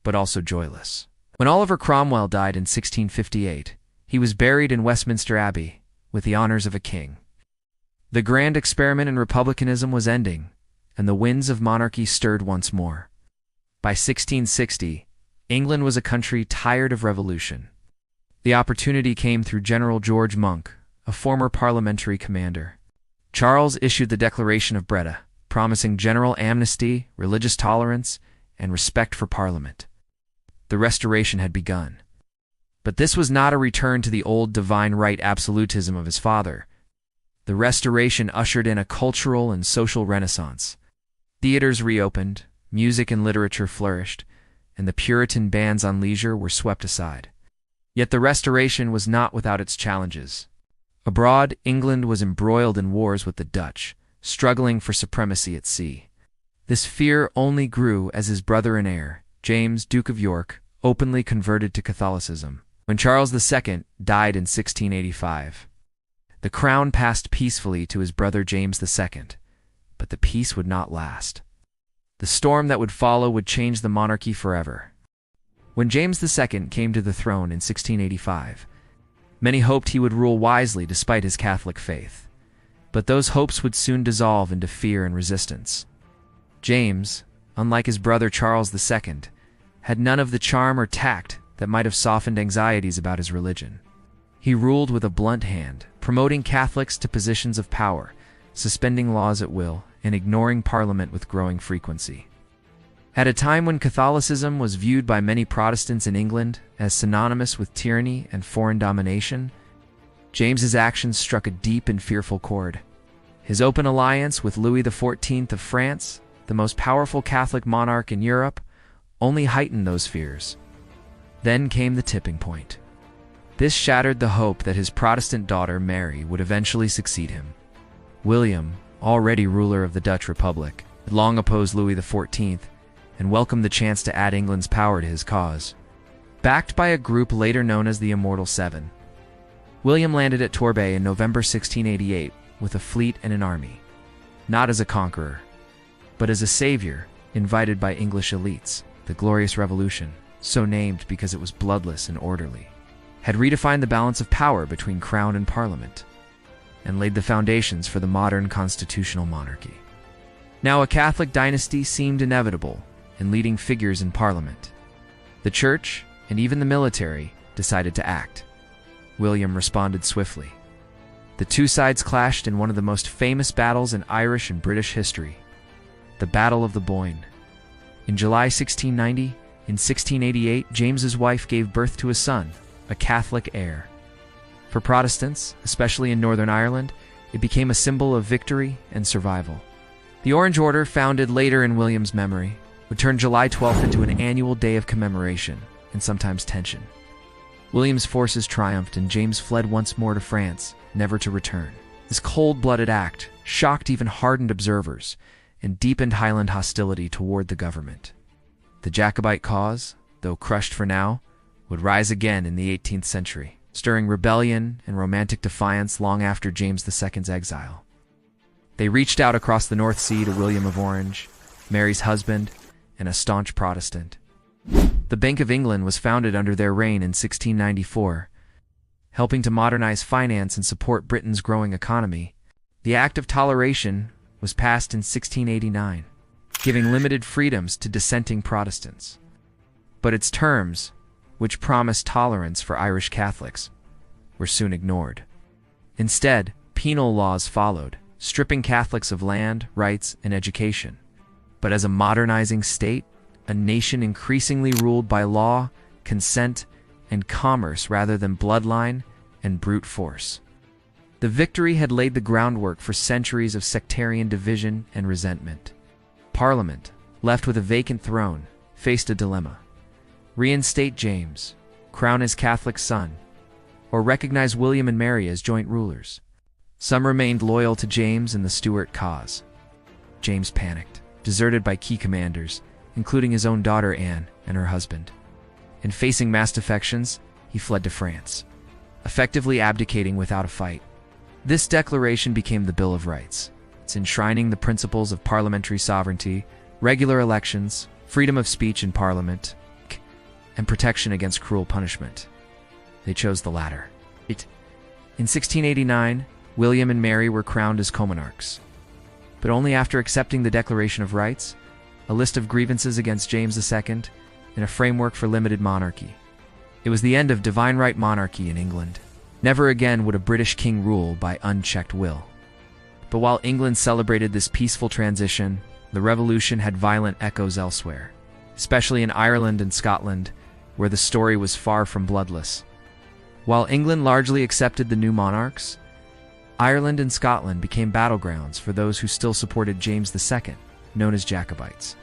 but also joyless. When Oliver Cromwell died in 1658, he was buried in Westminster Abbey with the honors of a king. The grand experiment in republicanism was ending, and the winds of monarchy stirred once more. By 1660, England was a country tired of revolution. The opportunity came through General George Monk, a former parliamentary commander. Charles issued the Declaration of Breda, promising general amnesty, religious tolerance, and respect for Parliament. The Restoration had begun. But this was not a return to the old divine right absolutism of his father. The Restoration ushered in a cultural and social renaissance. Theaters reopened, music and literature flourished, and the Puritan bans on leisure were swept aside. Yet the Restoration was not without its challenges. Abroad, England was embroiled in wars with the Dutch, struggling for supremacy at sea. This fear only grew as his brother and heir, James, Duke of York, openly converted to Catholicism, when Charles II died in 1685. The crown passed peacefully to his brother James II, but the peace would not last. The storm that would follow would change the monarchy forever. When James II came to the throne in 1685, many hoped he would rule wisely despite his Catholic faith. But those hopes would soon dissolve into fear and resistance. James, unlike his brother Charles II, had none of the charm or tact that might have softened anxieties about his religion. He ruled with a blunt hand, promoting Catholics to positions of power, suspending laws at will, and ignoring Parliament with growing frequency. At a time when Catholicism was viewed by many Protestants in England as synonymous with tyranny and foreign domination, James's actions struck a deep and fearful chord. His open alliance with Louis XIV of France, the most powerful Catholic monarch in Europe, only heightened those fears. Then came the tipping point. This shattered the hope that his Protestant daughter Mary would eventually succeed him. William, already ruler of the Dutch Republic, had long opposed Louis XIV and welcomed the chance to add England's power to his cause. Backed by a group later known as the Immortal Seven, William landed at Torbay in November 1688 with a fleet and an army, not as a conqueror, but as a savior invited by English elites. The Glorious Revolution, so named because it was bloodless and orderly, had redefined the balance of power between crown and parliament, and laid the foundations for the modern constitutional monarchy. Now a Catholic dynasty seemed inevitable, and leading figures in parliament, the church, and even the military decided to act. William responded swiftly. The two sides clashed in one of the most famous battles in Irish and British history, the Battle of the Boyne. In July 1690, in 1688, James's wife gave birth to a son, a Catholic heir. For Protestants, especially in Northern Ireland, it became a symbol of victory and survival. The Orange Order, founded later in William's memory, would turn July 12th into an annual day of commemoration and sometimes tension. William's forces triumphed and James fled once more to France, never to return. This cold-blooded act shocked even hardened observers and deepened Highland hostility toward the government. The Jacobite cause, though crushed for now, would rise again in the 18th century, stirring rebellion and romantic defiance long after James II's exile. They reached out across the North Sea to William of Orange, Mary's husband, and a staunch Protestant. The Bank of England was founded under their reign in 1694, helping to modernize finance and support Britain's growing economy. The Act of Toleration was passed in 1689, giving limited freedoms to dissenting Protestants. But its terms, which promised tolerance for Irish Catholics, were soon ignored. Instead, penal laws followed, stripping Catholics of land, rights, and education. But as a modernizing state, a nation increasingly ruled by law, consent, and commerce rather than bloodline and brute force. The victory had laid the groundwork for centuries of sectarian division and resentment. Parliament, left with a vacant throne, faced a dilemma: reinstate James, crown his Catholic son, or recognize William and Mary as joint rulers. Some remained loyal to James and the Stuart cause. James panicked, deserted by key commanders, including his own daughter Anne and her husband. And facing mass defections, he fled to France, effectively abdicating without a fight. This declaration became the Bill of Rights. It's enshrining the principles of parliamentary sovereignty, regular elections, freedom of speech in parliament, and protection against cruel punishment. They chose the latter. In 1689, William and Mary were crowned as co-monarchs, but only after accepting the Declaration of Rights, a list of grievances against James II, and a framework for limited monarchy. It was the end of divine right monarchy in England. Never again would a British king rule by unchecked will. But while England celebrated this peaceful transition, the revolution had violent echoes elsewhere, especially in Ireland and Scotland, where the story was far from bloodless. While England largely accepted the new monarchs, Ireland and Scotland became battlegrounds for those who still supported James II, known as Jacobites.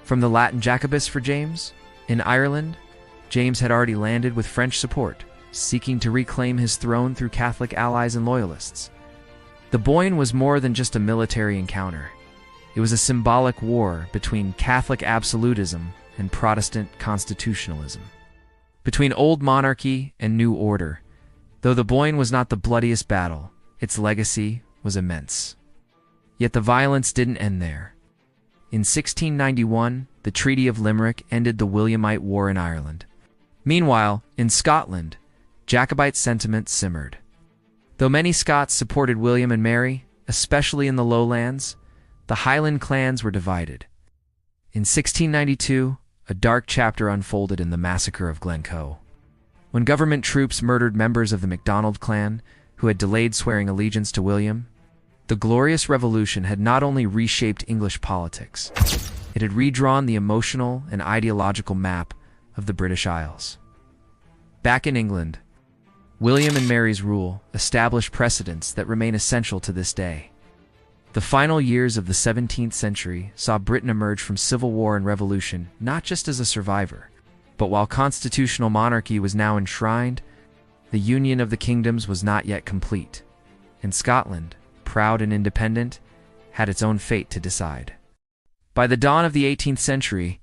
From the Latin Jacobus for James, in Ireland, James had already landed with French support, seeking to reclaim his throne through Catholic allies and loyalists. The Boyne was more than just a military encounter. It was a symbolic war between Catholic absolutism and Protestant constitutionalism, between old monarchy and new order. Though the Boyne was not the bloodiest battle, its legacy was immense. Yet the violence didn't end there. In 1691, the Treaty of Limerick ended the Williamite War in Ireland. Meanwhile, in Scotland, Jacobite sentiment simmered. Though many Scots supported William and Mary, especially in the lowlands, the Highland clans were divided. In 1692, a dark chapter unfolded in the massacre of Glencoe. When government troops murdered members of the MacDonald clan who had delayed swearing allegiance to William, the Glorious Revolution had not only reshaped English politics, it had redrawn the emotional and ideological map of the British Isles. Back in England, William and Mary's rule established precedents that remain essential to this day. The final years of the 17th century saw Britain emerge from civil war and revolution not just as a survivor, but while constitutional monarchy was now enshrined, the union of the kingdoms was not yet complete, and Scotland, proud and independent, had its own fate to decide. By the dawn of the 18th century,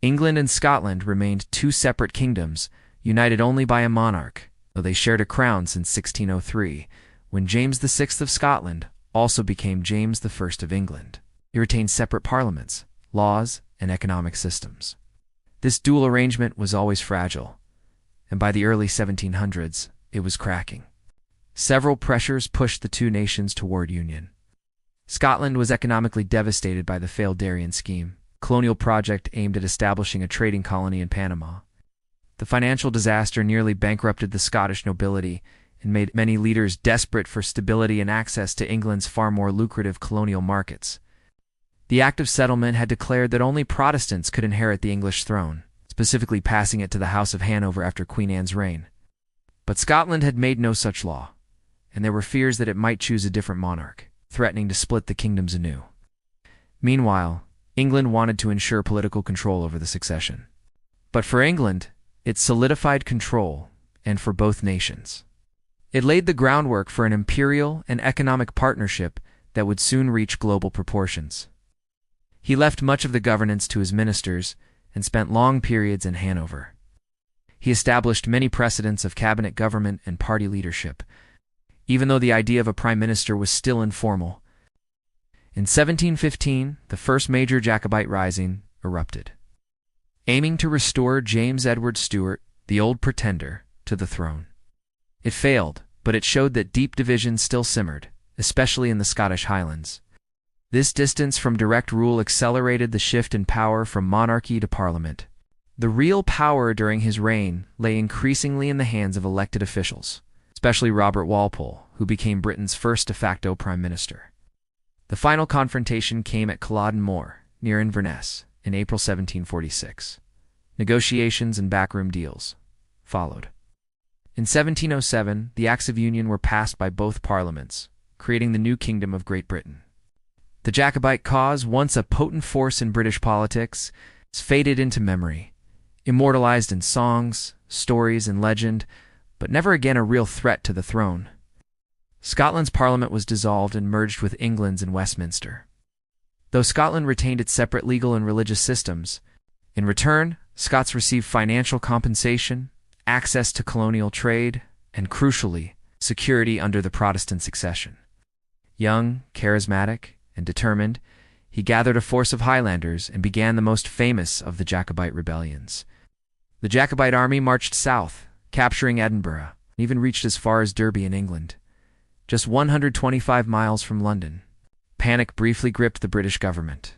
England and Scotland remained two separate kingdoms, united only by a monarch, though they shared a crown since 1603, when James VI of Scotland also became James I of England. He retained separate parliaments, laws, and economic systems. This dual arrangement was always fragile, and by the early 1700s, it was cracking. Several pressures pushed the two nations toward union. Scotland was economically devastated by the failed Darien scheme, a colonial project aimed at establishing a trading colony in Panama. The financial disaster nearly bankrupted the Scottish nobility and made many leaders desperate for stability and access to England's far more lucrative colonial markets. The Act of Settlement had declared that only Protestants could inherit the English throne, specifically passing it to the House of Hanover after Queen Anne's reign. But Scotland had made no such law, and there were fears that it might choose a different monarch, threatening to split the kingdoms anew. Meanwhile, England wanted to ensure political control over the succession. But for England, it solidified control, and for both nations. It laid the groundwork for an imperial and economic partnership that would soon reach global proportions. He left much of the governance to his ministers and spent long periods in Hanover. He established many precedents of cabinet government and party leadership, even though the idea of a prime minister was still informal. In 1715, the first major Jacobite rising erupted, aiming to restore James Edward Stuart, the Old Pretender, to the throne. It failed, but it showed that deep divisions still simmered, especially in the Scottish Highlands. This distance from direct rule accelerated the shift in power from monarchy to parliament. The real power during his reign lay increasingly in the hands of elected officials, especially Robert Walpole, who became Britain's first de facto prime minister. The final confrontation came at Culloden Moor, near Inverness, in April 1746. Negotiations and backroom deals followed. In 1707, the Acts of Union were passed by both parliaments, creating the new Kingdom of Great Britain. The Jacobite cause, once a potent force in British politics, has faded into memory, immortalized in songs, stories, and legend, but never again a real threat to the throne. Scotland's parliament was dissolved and merged with England's in Westminster. Though Scotland retained its separate legal and religious systems, in return, Scots received financial compensation, access to colonial trade, and crucially, security under the Protestant succession. Young, charismatic, and determined, he gathered a force of Highlanders and began the most famous of the Jacobite rebellions. The Jacobite army marched south, capturing Edinburgh, and even reached as far as Derby in England, just 125 miles from London. Panic briefly gripped the British government.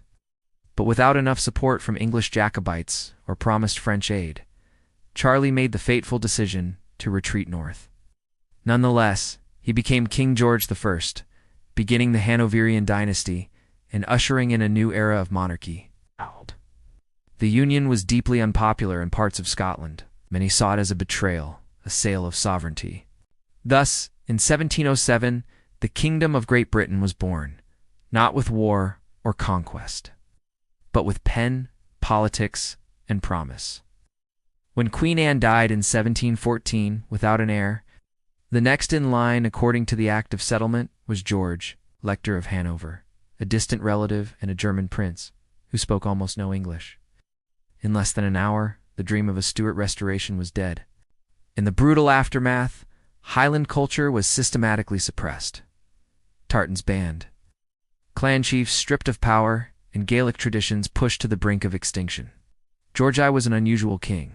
But without enough support from English Jacobites or promised French aid, Charlie made the fateful decision to retreat north. Nonetheless, he became King George I, beginning the Hanoverian dynasty and ushering in a new era of monarchy. The union was deeply unpopular in parts of Scotland. Many saw it as a betrayal, a sale of sovereignty. Thus, in 1707, the Kingdom of Great Britain was born, not with war or conquest, but with pen, politics, and promise. When Queen Anne died in 1714 without an heir, the next in line, according to the Act of Settlement, was George, Elector of Hanover, a distant relative and a German prince who spoke almost no English. In less than an hour, the dream of a Stuart restoration was dead. In the brutal aftermath, Highland culture was systematically suppressed. Tartan's banned. Clan chiefs stripped of power, and Gaelic traditions pushed to the brink of extinction. George I was an unusual king.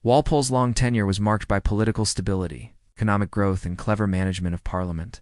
Walpole's long tenure was marked by political stability, economic growth, and clever management of parliament.